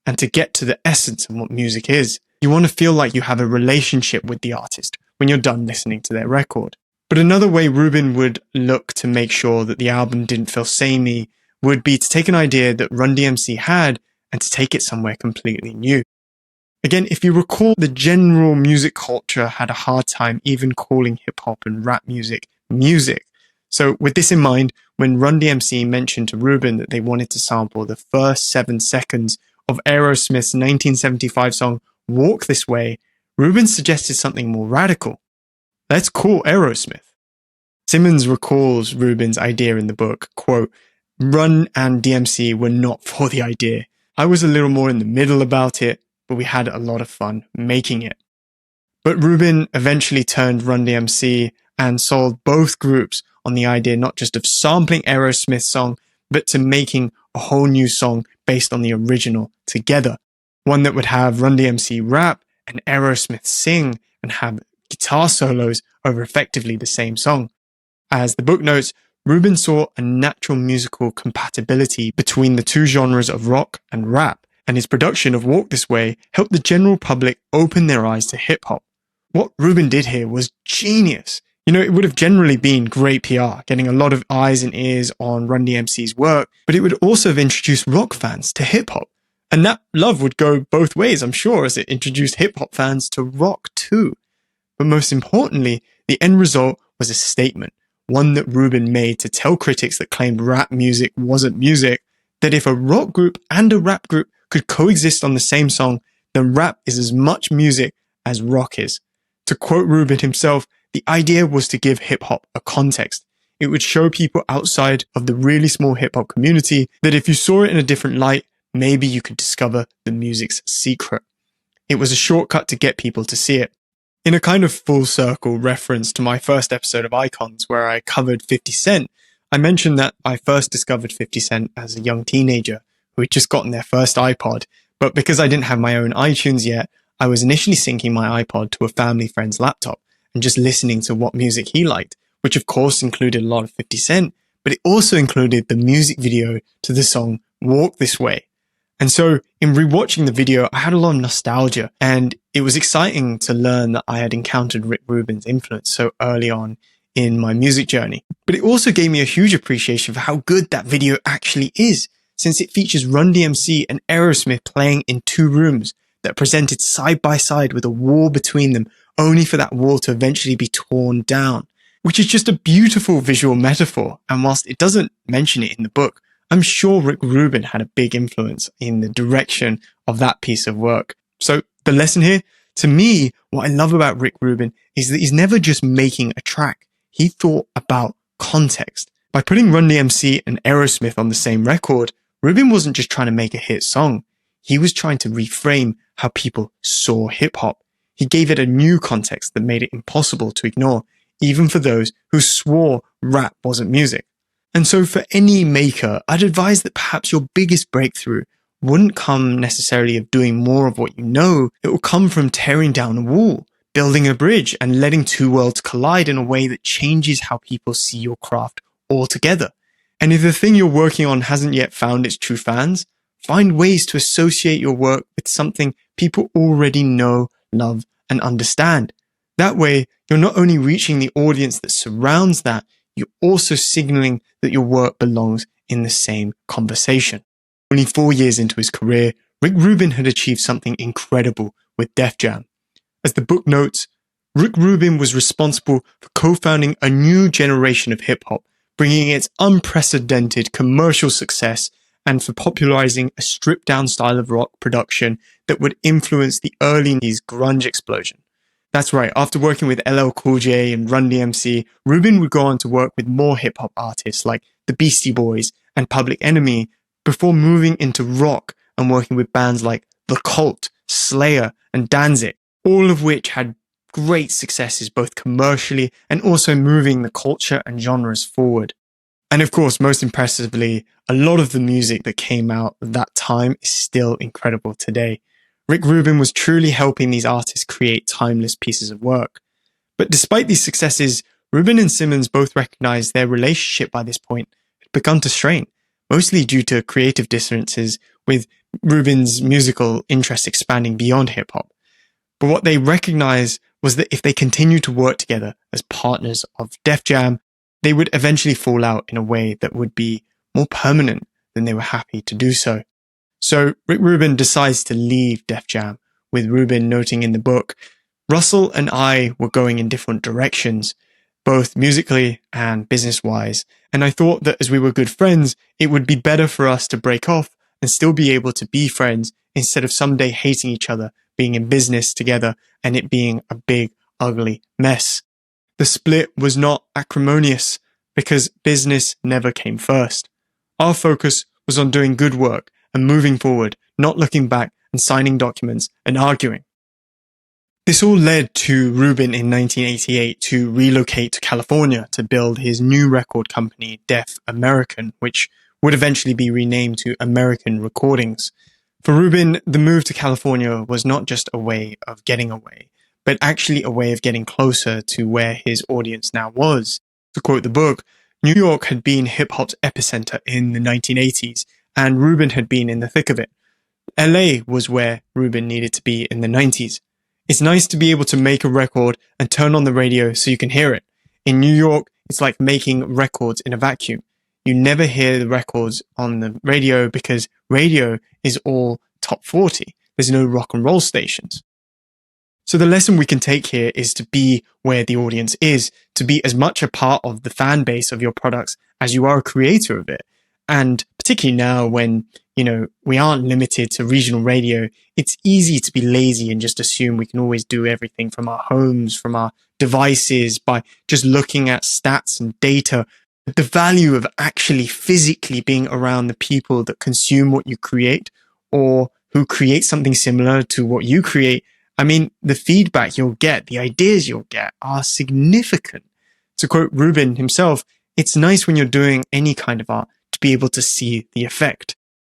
and to get to the essence of what music is. You want to feel like you have a relationship with the artist when you're done listening to their record. But another way Rubin would look to make sure that the album didn't feel samey would be to take an idea that Run-DMC had and to take it somewhere completely new. Again, if you recall, the general music culture had a hard time even calling hip-hop and rap music music. So with this in mind, when Run-DMC mentioned to Rubin that they wanted to sample the first 7 seconds of Aerosmith's 1975 song Walk This Way, Rubin suggested something more radical. Let's call Aerosmith. Simmons recalls Rubin's idea in the book, quote, Run and DMC were not for the idea. I was a little more in the middle about it, but we had a lot of fun making it. But Rubin eventually turned Run-DMC and sold both groups on the idea not just of sampling Aerosmith's song, but to making a whole new song based on the original together. One that would have Run-DMC rap and Aerosmith sing and have guitar solos over effectively the same song. As the book notes, Rubin saw a natural musical compatibility between the two genres of rock and rap, and his production of Walk This Way helped the general public open their eyes to hip-hop. What Rubin did here was genius. You know, it would have generally been great PR, getting a lot of eyes and ears on Run-DMC's work, but it would also have introduced rock fans to hip-hop. And that love would go both ways, I'm sure, as it introduced hip-hop fans to rock too. But most importantly, the end result was a statement, one that Rubin made to tell critics that claimed rap music wasn't music, that if a rock group and a rap group could coexist on the same song, then rap is as much music as rock is. To quote Rubin himself, the idea was to give hip-hop a context. It would show people outside of the really small hip-hop community that if you saw it in a different light, maybe you could discover the music's secret. it was a shortcut to get people to see it. In a kind of full circle reference to my first episode of Icons where I covered 50 Cent, I mentioned that I first discovered 50 Cent as a young teenager who had just gotten their first iPod, but because I didn't have my own iTunes yet, I was initially syncing my iPod to a family friend's laptop and just listening to what music he liked, which of course included a lot of 50 Cent, but it also included the music video to the song Walk This Way. And so in rewatching the video, I had a lot of nostalgia, and it was exciting to learn that I had encountered Rick Rubin's influence so early on in my music journey. But it also gave me a huge appreciation for how good that video actually is, since it features RUN-DMC and Aerosmith playing in two rooms that are presented side by side with a wall between them, only for that wall to eventually be torn down, which is just a beautiful visual metaphor. And whilst it doesn't mention it in the book, I'm sure Rick Rubin had a big influence in the direction of that piece of work. So the lesson here, to me, what I love about Rick Rubin is that he's never just making a track. He thought about context. By putting Run-DMC and Aerosmith on the same record, Rubin wasn't just trying to make a hit song. He was trying to reframe how people saw hip-hop. He gave it a new context that made it impossible to ignore, even for those who swore rap wasn't music. And so for any maker, I'd advise that perhaps your biggest breakthrough wouldn't come necessarily of doing more of what you know. It will come from tearing down a wall, building a bridge, and letting two worlds collide in a way that changes how people see your craft altogether. And if the thing you're working on hasn't yet found its true fans, find ways to associate your work with something people already know, love, and understand. That way, you're not only reaching the audience that surrounds that, you're also signaling that your work belongs in the same conversation. Only 4 years into his career, Rick Rubin had achieved something incredible with Def Jam. As the book notes, Rick Rubin was responsible for co-founding a new generation of hip-hop, bringing its unprecedented commercial success and for popularizing a stripped-down style of rock production that would influence the early 90s grunge explosion. That's right, after working with LL Cool J and Run-DMC, Rubin would go on to work with more hip-hop artists like the Beastie Boys and Public Enemy before moving into rock and working with bands like The Cult, Slayer, and Danzig, all of which had great successes both commercially and also moving the culture and genres forward. And of course, most impressively, a lot of the music that came out at that time is still incredible today. Rick Rubin was truly helping these artists create timeless pieces of work. But despite these successes, Rubin and Simmons both recognized their relationship by this point had begun to strain, mostly due to creative differences, with Rubin's musical interest expanding beyond hip-hop. But what they recognized was that if they continued to work together as partners of Def Jam, they would eventually fall out in a way that would be more permanent than they were happy to do so. So Rick Rubin decides to leave Def Jam, with Rubin noting in the book, Russell and I were going in different directions, both musically and business-wise, and I thought that as we were good friends, it would be better for us to break off and still be able to be friends instead of someday hating each other, being in business together, and it being a big, ugly mess. The split was not acrimonious because business never came first. Our focus was on doing good work and moving forward, not looking back and signing documents and arguing. This all led to Rubin in 1988 to relocate to California to build his new record company, Def American, which would eventually be renamed to American Recordings. For Rubin, the move to California was not just a way of getting away, but actually a way of getting closer to where his audience now was. To quote the book, New York had been hip-hop's epicenter in the 1980s, and Rubin had been in the thick of it. LA was where Rubin needed to be in the 90s. It's nice to be able to make a record and turn on the radio so you can hear it. In New York, it's like making records in a vacuum. You never hear the records on the radio because radio is all top 40. There's no rock and roll stations. So the lesson we can take here is to be where the audience is, to be as much a part of the fan base of your products as you are a creator of it. And particularly now when, we aren't limited to regional radio, it's easy to be lazy and just assume we can always do everything from our homes, from our devices, by just looking at stats and data. But the value of actually physically being around the people that consume what you create, or who create something similar to what you create, I mean, the feedback you'll get, the ideas you'll get are significant. To quote Rubin himself, it's nice when you're doing any kind of art to be able to see the effect.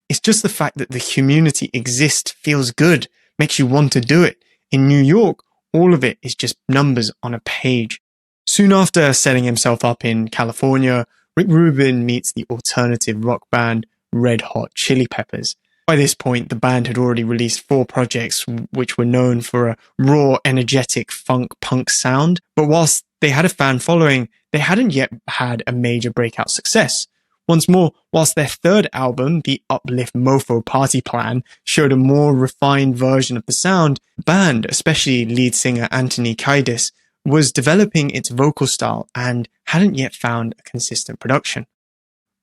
It's just the fact that the community exists feels good, makes you want to do it. In New York, all of it is just numbers on a page. Soon after setting himself up in California, Rick Rubin meets the alternative rock band Red Hot Chili Peppers. By this point, the band had already released 4 projects which were known for a raw, energetic funk punk sound, but whilst they had a fan following, they hadn't yet had a major breakout success. Once more, whilst their third album, the uplift mofo Party Plan, showed a more refined version of the sound, the band, especially lead singer Anthony Kiedis, was developing its vocal style and hadn't yet found a consistent production.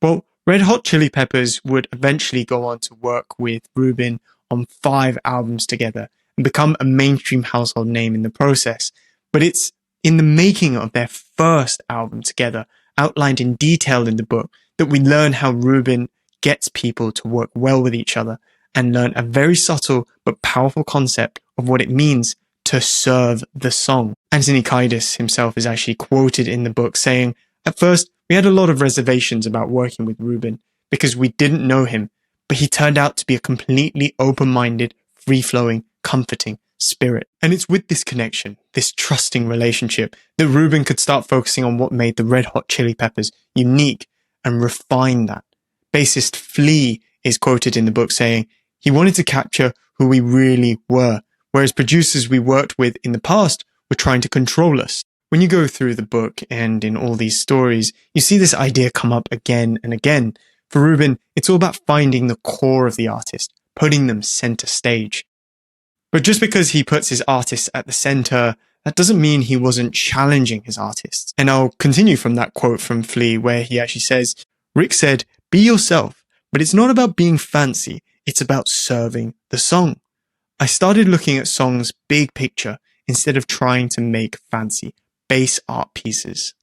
Well, Red Hot Chili Peppers would eventually go on to work with Rubin on 5 albums together and become a mainstream household name in the process. But it's in the making of their first album together, outlined in detail in the book, that we learn how Rubin gets people to work well with each other and learn a very subtle but powerful concept of what it means to serve the song. Anthony Kiedis himself is actually quoted in the book saying, "At first, we had a lot of reservations about working with Rubin because we didn't know him, but he turned out to be a completely open-minded, free-flowing, comforting spirit." And it's with this connection, this trusting relationship, that Rubin could start focusing on what made the Red Hot Chili Peppers unique and refine that. Bassist Flea is quoted in the book saying, "He wanted to capture who we really were, whereas producers we worked with in the past were trying to control us." When you go through the book and in all these stories, you see this idea come up again and again. For Rubin, it's all about finding the core of the artist, putting them center stage. But just because he puts his artists at the center, that doesn't mean he wasn't challenging his artists. And I'll continue from that quote from Flea, where he actually says, "Rick said, 'Be yourself, but it's not about being fancy, it's about serving the song.' I started looking at songs big picture instead of trying to make fancy bass art pieces."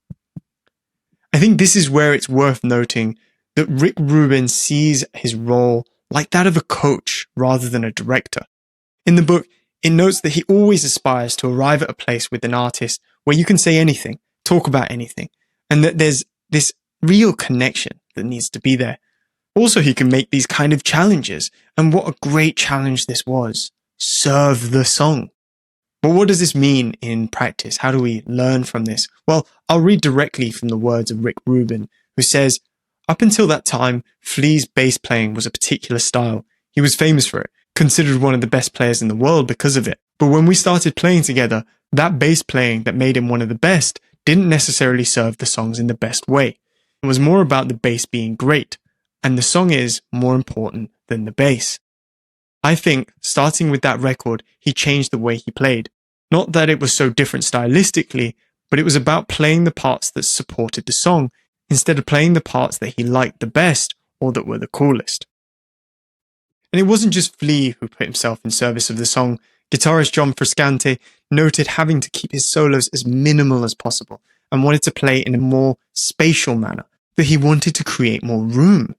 I think this is where it's worth noting that Rick Rubin sees his role like that of a coach rather than a director. In the book, it notes that he always aspires to arrive at a place with an artist where you can say anything, talk about anything, and that there's this real connection that needs to be there. Also, he can make these kind of challenges, and what a great challenge this was. Serve the song. But what does this mean in practice? How do we learn from this? Well, I'll read directly from the words of Rick Rubin, who says, "Up until that time, Flea's bass playing was a particular style. He was famous for it, considered one of the best players in the world because of it. But when we started playing together, that bass playing that made him one of the best didn't necessarily serve the songs in the best way. It was more about the bass being great, and the song is more important than the bass." I think, starting with that record, he changed the way he played. Not that it was so different stylistically, but it was about playing the parts that supported the song, instead of playing the parts that he liked the best or that were the coolest. And it wasn't just Flea who put himself in service of the song. Guitarist John Frusciante noted having to keep his solos as minimal as possible and wanted to play in a more spatial manner, that he wanted to create more room.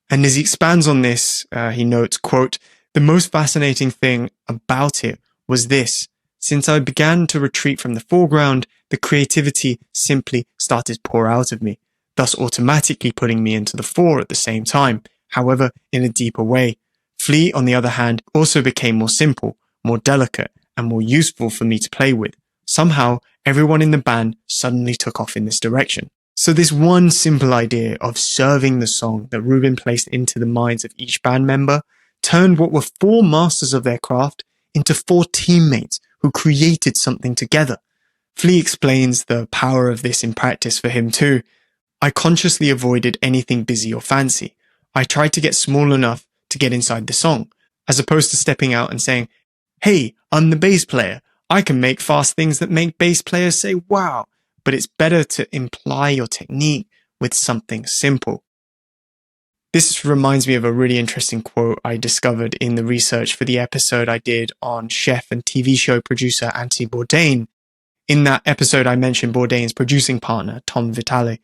And as he expands on this, he notes, quote, "The most fascinating thing about it was this. Since I began to retreat from the foreground, the creativity simply started to pour out of me, thus automatically putting me into the fore at the same time, however, in a deeper way. Flea, on the other hand, also became more simple, more delicate, and more useful for me to play with. Somehow, everyone in the band suddenly took off in this direction." So this one simple idea of serving the song that Rubin placed into the minds of each band member turned what were 4 masters of their craft into 4 teammates who created something together. Flea explains the power of this in practice for him too. "I consciously avoided anything busy or fancy. I tried to get small enough to get inside the song, as opposed to stepping out and saying, 'Hey, I'm the bass player. I can make fast things that make bass players say, wow.' But it's better to imply your technique with something simple." This reminds me of a really interesting quote I discovered in the research for the episode I did on chef and TV show producer Anthony Bourdain. In that episode, I mentioned Bourdain's producing partner, Tom Vitale,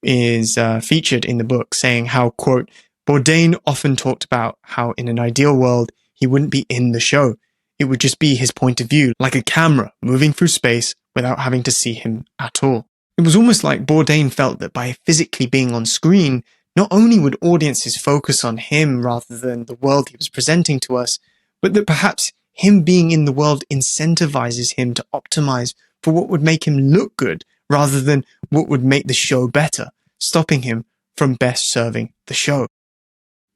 is featured in the book, saying how, quote, "Bourdain often talked about how in an ideal world, he wouldn't be in the show. It would just be his point of view, like a camera moving through space without having to see him at all. It was almost like Bourdain felt that by physically being on screen, not only would audiences focus on him rather than the world he was presenting to us, but that perhaps him being in the world incentivizes him to optimize for what would make him look good rather than what would make the show better, stopping him from best serving the show.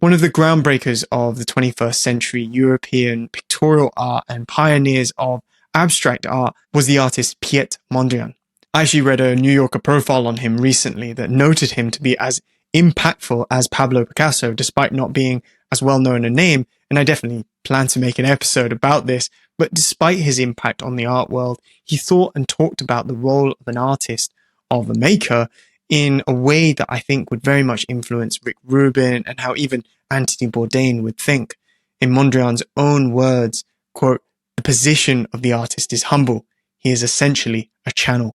One of the groundbreakers of the 21st century European pictorial art and pioneers of abstract art was the artist Piet Mondrian. I actually read a New Yorker profile on him recently that noted him to be as impactful as Pablo Picasso, despite not being as well known a name, and I definitely plan to make an episode about this, but despite his impact on the art world, he thought and talked about the role of an artist, of a maker, in a way that I think would very much influence Rick Rubin and how even Anthony Bourdain would think. In Mondrian's own words, quote, "The position of the artist is humble. He is essentially a channel."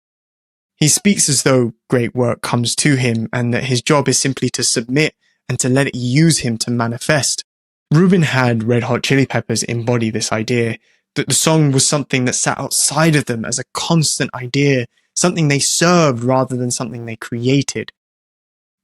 He speaks as though great work comes to him and that his job is simply to submit and to let it use him to manifest. Rubin had Red Hot Chili Peppers embody this idea, that the song was something that sat outside of them as a constant idea, something they served rather than something they created.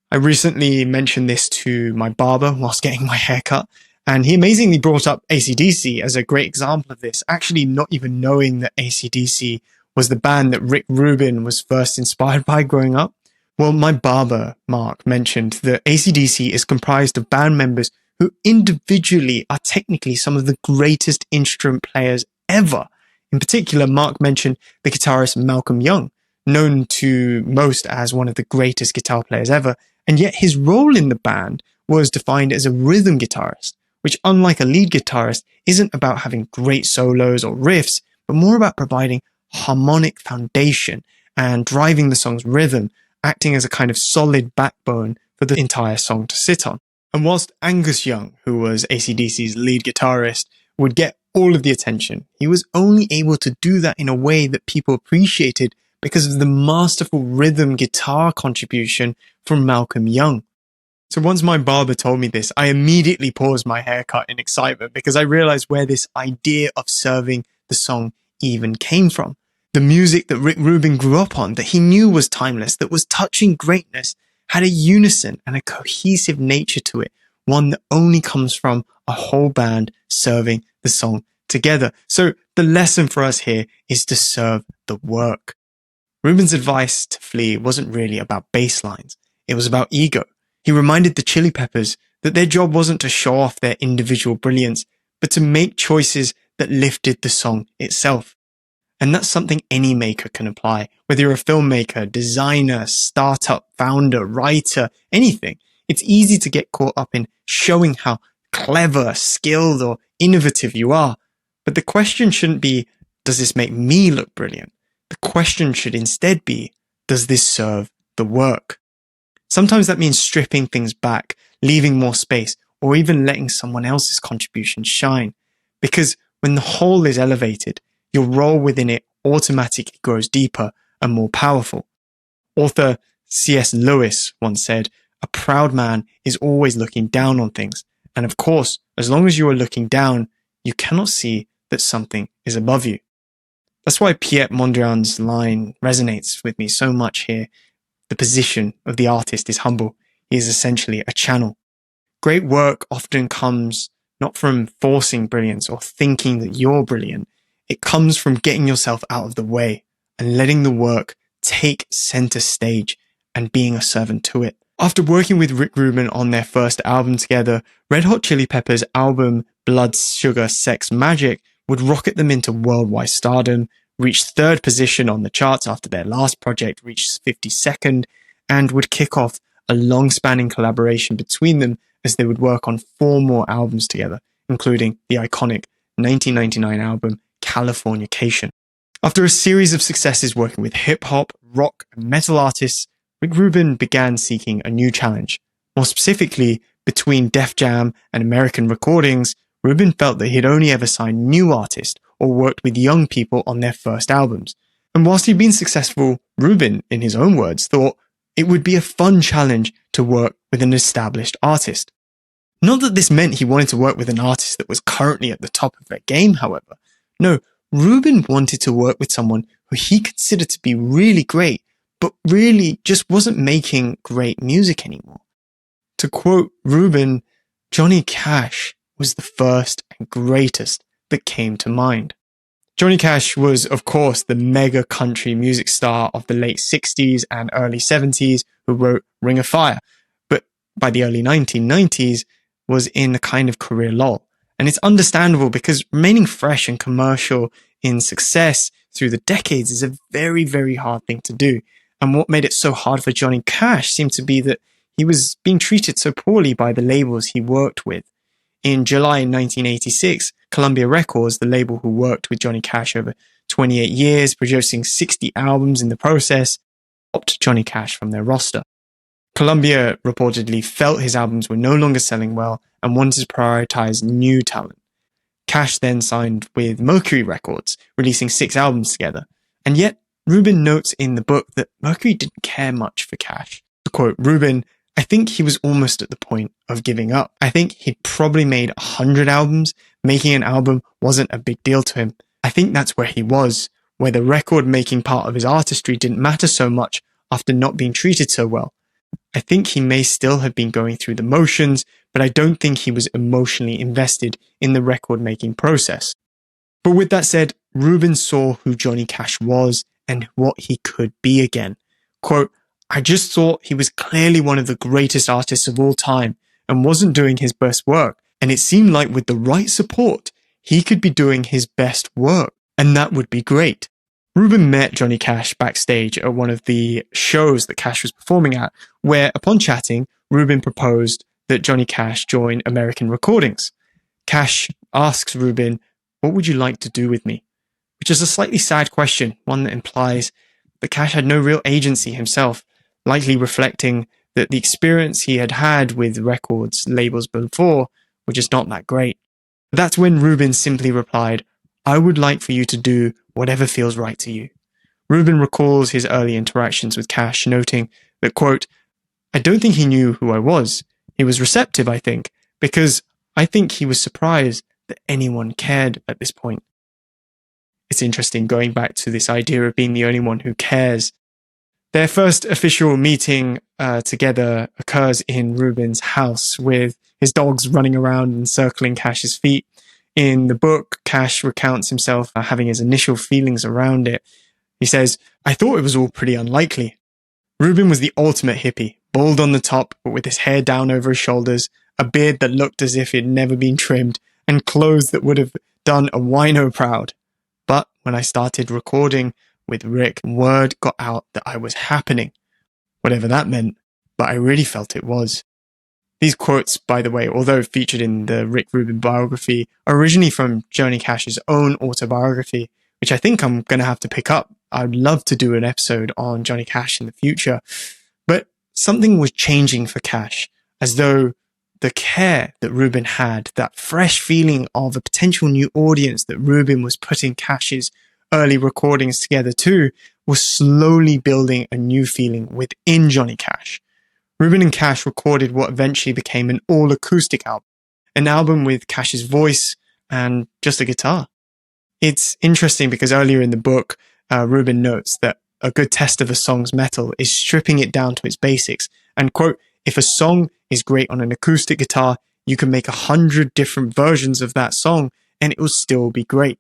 I recently mentioned this to my barber whilst getting my haircut, and he amazingly brought up AC/DC as a great example of this, actually not even knowing that AC/DC was the band that Rick Rubin was first inspired by growing up. Well, my barber, Mark, mentioned that AC/DC is comprised of band members who individually are technically some of the greatest instrument players ever. In particular, Mark mentioned the guitarist Malcolm Young, known to most as one of the greatest guitar players ever, and yet his role in the band was defined as a rhythm guitarist, which, unlike a lead guitarist, isn't about having great solos or riffs, but more about providing harmonic foundation and driving the song's rhythm, acting as a kind of solid backbone for the entire song to sit on. And whilst Angus Young, who was AC/DC's lead guitarist, would get all of the attention, he was only able to do that in a way that people appreciated because of the masterful rhythm guitar contribution from Malcolm Young. So once my barber told me this, I immediately paused my haircut in excitement because I realized where this idea of serving the song even came from. The music that Rick Rubin grew up on, that he knew was timeless, that was touching greatness, had a unison and a cohesive nature to it, one that only comes from a whole band serving the song together. So the lesson for us here is to serve the work. Rubin's advice to Flea wasn't really about bass lines. It was about ego. He reminded the Chili Peppers that their job wasn't to show off their individual brilliance, but to make choices that lifted the song itself. And that's something any maker can apply, whether you're a filmmaker, designer, startup, founder, writer, anything. It's easy to get caught up in showing how clever, skilled, or innovative you are. But the question shouldn't be, does this make me look brilliant? The question should instead be, does this serve the work? Sometimes that means stripping things back, leaving more space, or even letting someone else's contribution shine. Because when the whole is elevated, your role within it automatically grows deeper and more powerful. Author C.S. Lewis once said, "A proud man is always looking down on things. And of course, as long as you are looking down, you cannot see that something is above you." That's why Piet Mondrian's line resonates with me so much here. The position of the artist is humble. He is essentially a channel. Great work often comes not from forcing brilliance or thinking that you're brilliant. It comes from getting yourself out of the way and letting the work take center stage and being a servant to it. After working with Rick Rubin on their first album together, Red Hot Chili Peppers' album Blood, Sugar, Sex, Magic would rocket them into worldwide stardom, reach third position on the charts after their last project reached 52nd, and would kick off a long-spanning collaboration between them as they would work on 4 more albums together, including the iconic 1999 album Californication. After a series of successes working with hip-hop, rock, and metal artists, Rick Rubin began seeking a new challenge. More specifically, between Def Jam and American Recordings, Rubin felt that he'd only ever signed new artists or worked with young people on their first albums. And whilst he'd been successful, Rubin, in his own words, thought it would be a fun challenge to work with an established artist. Not that this meant he wanted to work with an artist that was currently at the top of their game, however. No, Rubin wanted to work with someone who he considered to be really great, but really just wasn't making great music anymore. To quote Rubin, Johnny Cash was the first and greatest that came to mind. Johnny Cash was, of course, the mega country music star of the late 60s and early 70s who wrote Ring of Fire, but by the early 1990s was in a kind of career lull. And it's understandable because remaining fresh and commercial in success through the decades is a very, very hard thing to do. And what made it so hard for Johnny Cash seemed to be that he was being treated so poorly by the labels he worked with. In July 1986, Columbia Records, the label who worked with Johnny Cash over 28 years, producing 60 albums in the process, dropped Johnny Cash from their roster. Columbia reportedly felt his albums were no longer selling well and wanted to prioritize new talent. Cash then signed with Mercury Records, releasing 6 albums together. And yet, Rubin notes in the book that Mercury didn't care much for Cash. To quote Rubin, I think he was almost at the point of giving up. I think he'd probably made 100 albums. Making an album wasn't a big deal to him. I think that's where he was, where the record-making part of his artistry didn't matter so much after not being treated so well. I think he may still have been going through the motions, but I don't think he was emotionally invested in the record-making process. But with that said, Rubin saw who Johnny Cash was and what he could be again. Quote, I just thought he was clearly one of the greatest artists of all time and wasn't doing his best work. And it seemed like with the right support, he could be doing his best work. And that would be great. Rubin met Johnny Cash backstage at one of the shows that Cash was performing at, where upon chatting, Rubin proposed that Johnny Cash join American Recordings. Cash asks Rubin, what would you like to do with me? Which is a slightly sad question, one that implies that Cash had no real agency himself, likely reflecting that the experience he had had with records labels before were just not that great. That's when Rubin simply replied, I would like for you to do whatever feels right to you. Rubin recalls his early interactions with Cash, noting that, quote, I don't think he knew who I was. He was receptive, I think, because I think he was surprised that anyone cared at this point. It's interesting going back to this idea of being the only one who cares. Their first official meeting together occurs in Rubin's house with his dogs running around and circling Cash's feet. In the book, Cash recounts himself having his initial feelings around it. He says, I thought it was all pretty unlikely. Rubin was the ultimate hippie, bald on the top, but with his hair down over his shoulders, a beard that looked as if it had never been trimmed, and clothes that would have done a wino proud. But when I started recording with Rick, word got out that I was happening, whatever that meant, but I really felt it was. These quotes, by the way, although featured in the Rick Rubin biography, are originally from Johnny Cash's own autobiography, which I think I'm going to have to pick up. I'd love to do an episode on Johnny Cash in the future. But something was changing for Cash, as though the care that Rubin had, that fresh feeling of a potential new audience that Rubin was putting Cash's early recordings together too, was slowly building a new feeling within Johnny Cash. Rubin and Cash recorded what eventually became an all-acoustic album, an album with Cash's voice and just a guitar. It's interesting because earlier in the book, Rubin notes that a good test of a song's metal is stripping it down to its basics. And quote, if a song is great on an acoustic guitar, you can make 100 different versions of that song and it will still be great.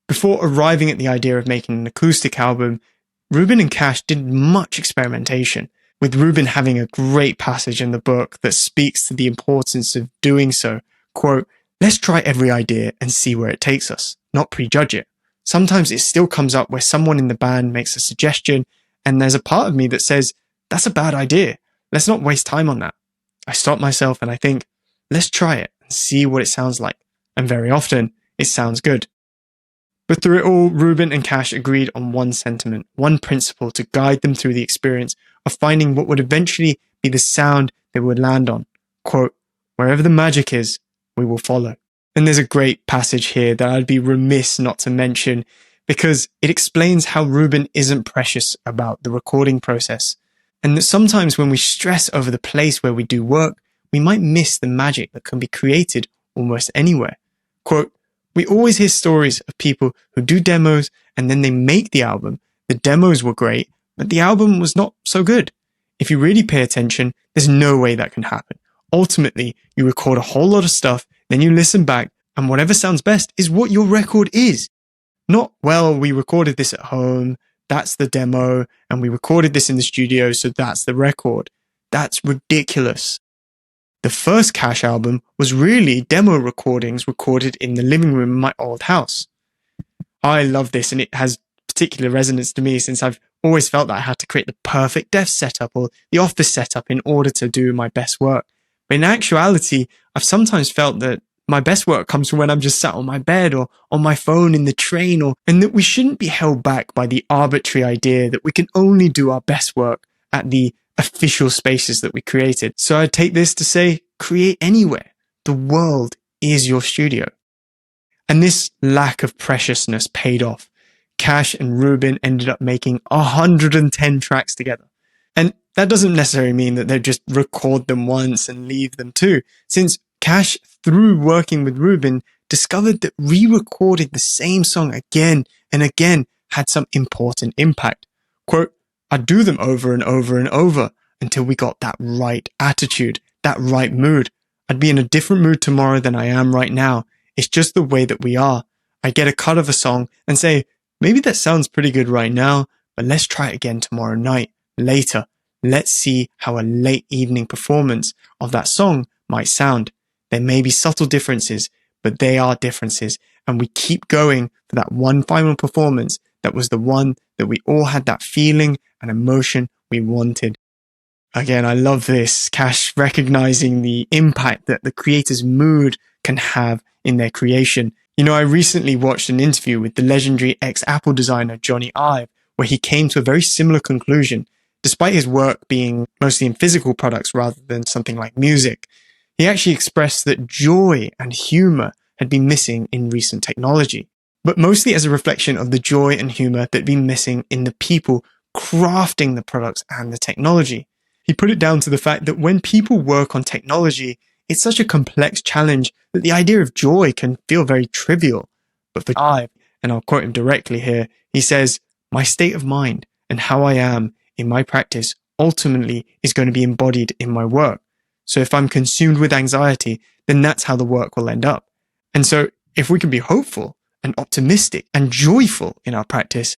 Before arriving at the idea of making an acoustic album, Rubin and Cash did much experimentation, with Rubin having a great passage in the book that speaks to the importance of doing so. Quote, let's try every idea and see where it takes us, not prejudge it. Sometimes it still comes up where someone in the band makes a suggestion and there's a part of me that says, that's a bad idea. Let's not waste time on that. I stop myself and I think, let's try it and see what it sounds like. And very often, it sounds good. But through it all, Rubin and Cash agreed on one sentiment, one principle to guide them through the experience of finding what would eventually be the sound they would land on. Quote, wherever the magic is, we will follow. And there's a great passage here that I'd be remiss not to mention because it explains how Rubin isn't precious about the recording process. And that sometimes when we stress over the place where we do work, we might miss the magic that can be created almost anywhere. Quote, "We always hear stories of people who do demos and then they make the album. The demos were great, but the album was not so good. If you really pay attention, there's no way that can happen. Ultimately, you record a whole lot of stuff, then you listen back, and whatever sounds best is what your record is. Not, well, we recorded this at home, that's the demo, and we recorded this in the studio, so that's the record. That's ridiculous." The first Cash album was really demo recordings recorded in the living room of my old house. I love this, and it has particular resonance to me since I've always felt that I had to create the perfect dev setup or the office setup in order to do my best work. But in actuality, I've sometimes felt that my best work comes from when I'm just sat on my bed or on my phone in the train, and that we shouldn't be held back by the arbitrary idea that we can only do our best work at the official spaces that we created. So I take this to say, create anywhere. The world is your studio. And this lack of preciousness paid off. Cash and Rubin ended up making 110 tracks together. And that doesn't necessarily mean that they just record them once and leave them too, since Cash, through working with Rubin, discovered that re-recording the same song again and again had some important impact. Quote, "I'd do them over and over and over until we got that right attitude, that right mood. I'd be in a different mood tomorrow than I am right now. It's just the way that we are. I get a cut of a song and say, maybe that sounds pretty good right now, but let's try it again tomorrow night, later. Let's see how a late evening performance of that song might sound. There may be subtle differences, but they are differences, and we keep going for that one final performance that was the one that we all had that feeling and emotion we wanted." Again, I love this. Cash recognizing the impact that the creator's mood can have in their creation. You know, I recently watched an interview with the legendary ex-Apple designer Johnny Ive, where he came to a very similar conclusion. Despite his work being mostly in physical products rather than something like music, he actually expressed that joy and humor had been missing in recent technology, but mostly as a reflection of the joy and humor that had been missing in the people crafting the products and the technology. He put it down to the fact that when people work on technology, it's such a complex challenge that the idea of joy can feel very trivial. But for Ive, and I'll quote him directly here, he says, "My state of mind and how I am in my practice ultimately is going to be embodied in my work. So if I'm consumed with anxiety, then that's how the work will end up. And so if we can be hopeful and optimistic and joyful in our practice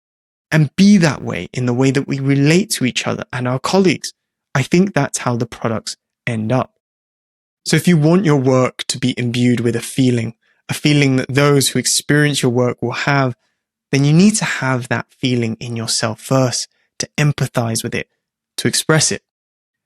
and be that way in the way that we relate to each other and our colleagues, I think that's how the products end up." So if you want your work to be imbued with a feeling that those who experience your work will have, then you need to have that feeling in yourself first, to empathize with it, to express it.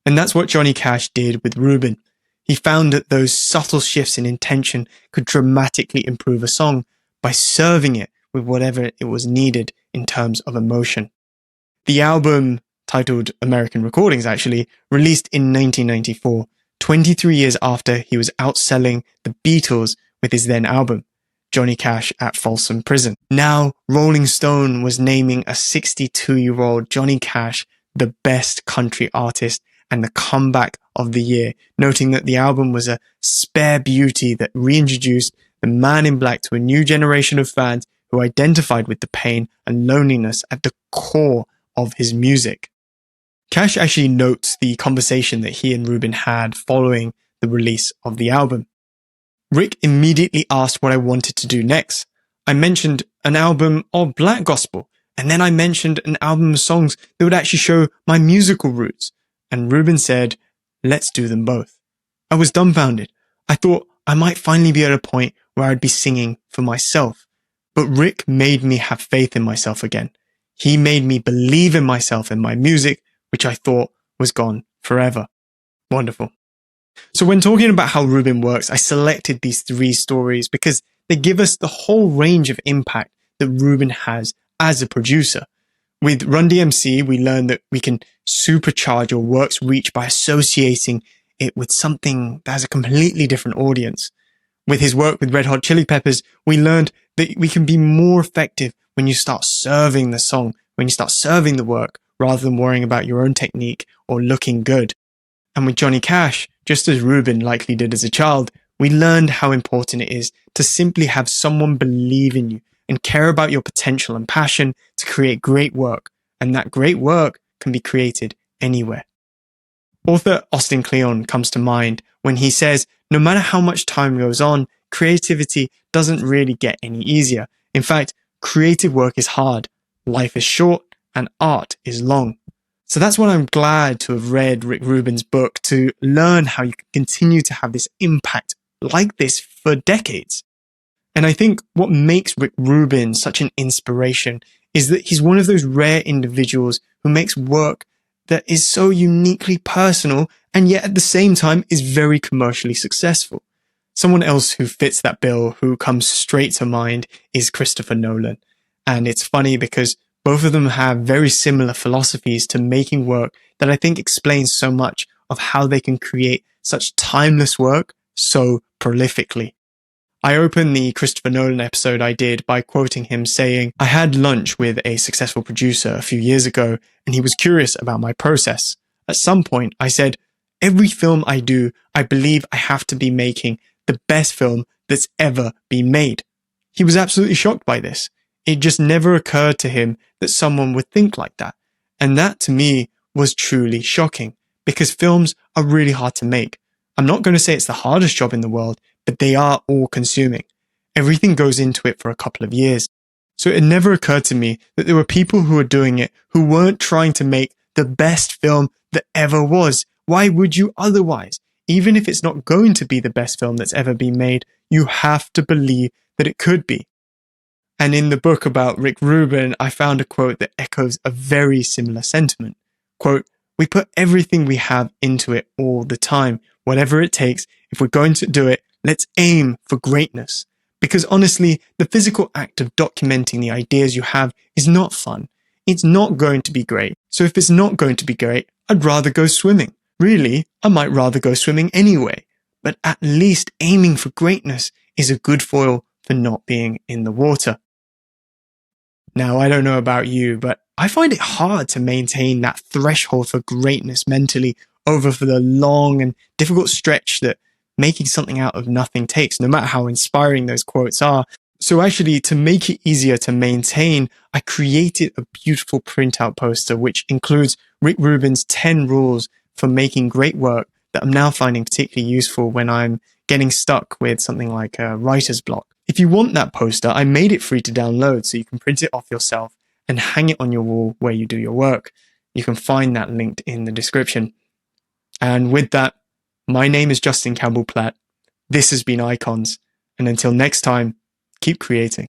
And that's what Johnny Cash did with Rubin. He found that those subtle shifts in intention could dramatically improve a song by serving it with whatever it was needed in terms of emotion. The album, titled American Recordings actually, released in 1994, 23 years after he was outselling the Beatles with his then album, Johnny Cash at Folsom Prison. Now, Rolling Stone was naming a 62-year-old Johnny Cash the best country artist and the comeback of the year, noting that the album was a spare beauty that reintroduced the Man in Black to a new generation of fans who identified with the pain and loneliness at the core of his music. Cash actually notes the conversation that he and Rubin had following the release of the album. "Rick immediately asked what I wanted to do next. I mentioned an album of black gospel, and then I mentioned an album of songs that would actually show my musical roots. And Rubin said, let's do them both. I was dumbfounded. I thought I might finally be at a point where I'd be singing for myself. But Rick made me have faith in myself again. He made me believe in myself and my music, which I thought was gone forever." Wonderful. So when talking about how Rubin works, I selected these 3 stories because they give us the whole range of impact that Rubin has as a producer. With RUN-DMC, we learn that we can supercharge your work's reach by associating it with something that has a completely different audience. With his work with Red Hot Chili Peppers, we learned that we can be more effective when you start serving the song, when you start serving the work, rather than worrying about your own technique or looking good. And with Johnny Cash, Just as Rubin likely did as a child, we learned how important it is to simply have someone believe in you and care about your potential and passion to create great work, and that great work can be created anywhere. Author Austin Kleon comes to mind when he says, no matter how much time goes on, creativity doesn't really get any easier. In fact, creative work is hard, life is short, and art is long. So that's why I'm glad to have read Rick Rubin's book to learn how you can continue to have this impact like this for decades. And I think what makes Rick Rubin such an inspiration is that he's one of those rare individuals who makes work that is so uniquely personal and yet at the same time is very commercially successful. Someone else who fits that bill, who comes straight to mind, is Christopher Nolan. And it's funny because both of them have very similar philosophies to making work that I think explains so much of how they can create such timeless work so prolifically. I opened the Christopher Nolan episode I did by quoting him saying, I had lunch with a successful producer a few years ago, and he was curious about my process. At some point, I said, every film I do, I believe I have to be making the best film that's ever been made. He was absolutely shocked by this. It just never occurred to him that someone would think like that. And that, to me, was truly shocking, because films are really hard to make. I'm not going to say it's the hardest job in the world, but they are all-consuming. Everything goes into it for a couple of years. So it never occurred to me that there were people who were doing it who weren't trying to make the best film that ever was. Why would you otherwise? Even if it's not going to be the best film that's ever been made, you have to believe that it could be. And in the book about Rick Rubin, I found a quote that echoes a very similar sentiment. Quote, we put everything we have into it all the time, whatever it takes. If we're going to do it, let's aim for greatness. Because honestly, the physical act of documenting the ideas you have is not fun. It's not going to be great. So if it's not going to be great, I'd rather go swimming. Really, I might rather go swimming anyway. But at least aiming for greatness is a good foil for not being in the water. Now, I don't know about you, but I find it hard to maintain that threshold for greatness mentally over for the long and difficult stretch that making something out of nothing takes, no matter how inspiring those quotes are. So actually, to make it easier to maintain, I created a beautiful printout poster which includes Rick Rubin's 10 rules for making great work that I'm now finding particularly useful when I'm getting stuck with something like a writer's block. If you want that poster, I made it free to download so you can print it off yourself and hang it on your wall where you do your work. You can find that linked in the description. And with that, my name is Justin Campbell Platt. This has been Icons. And until next time, keep creating.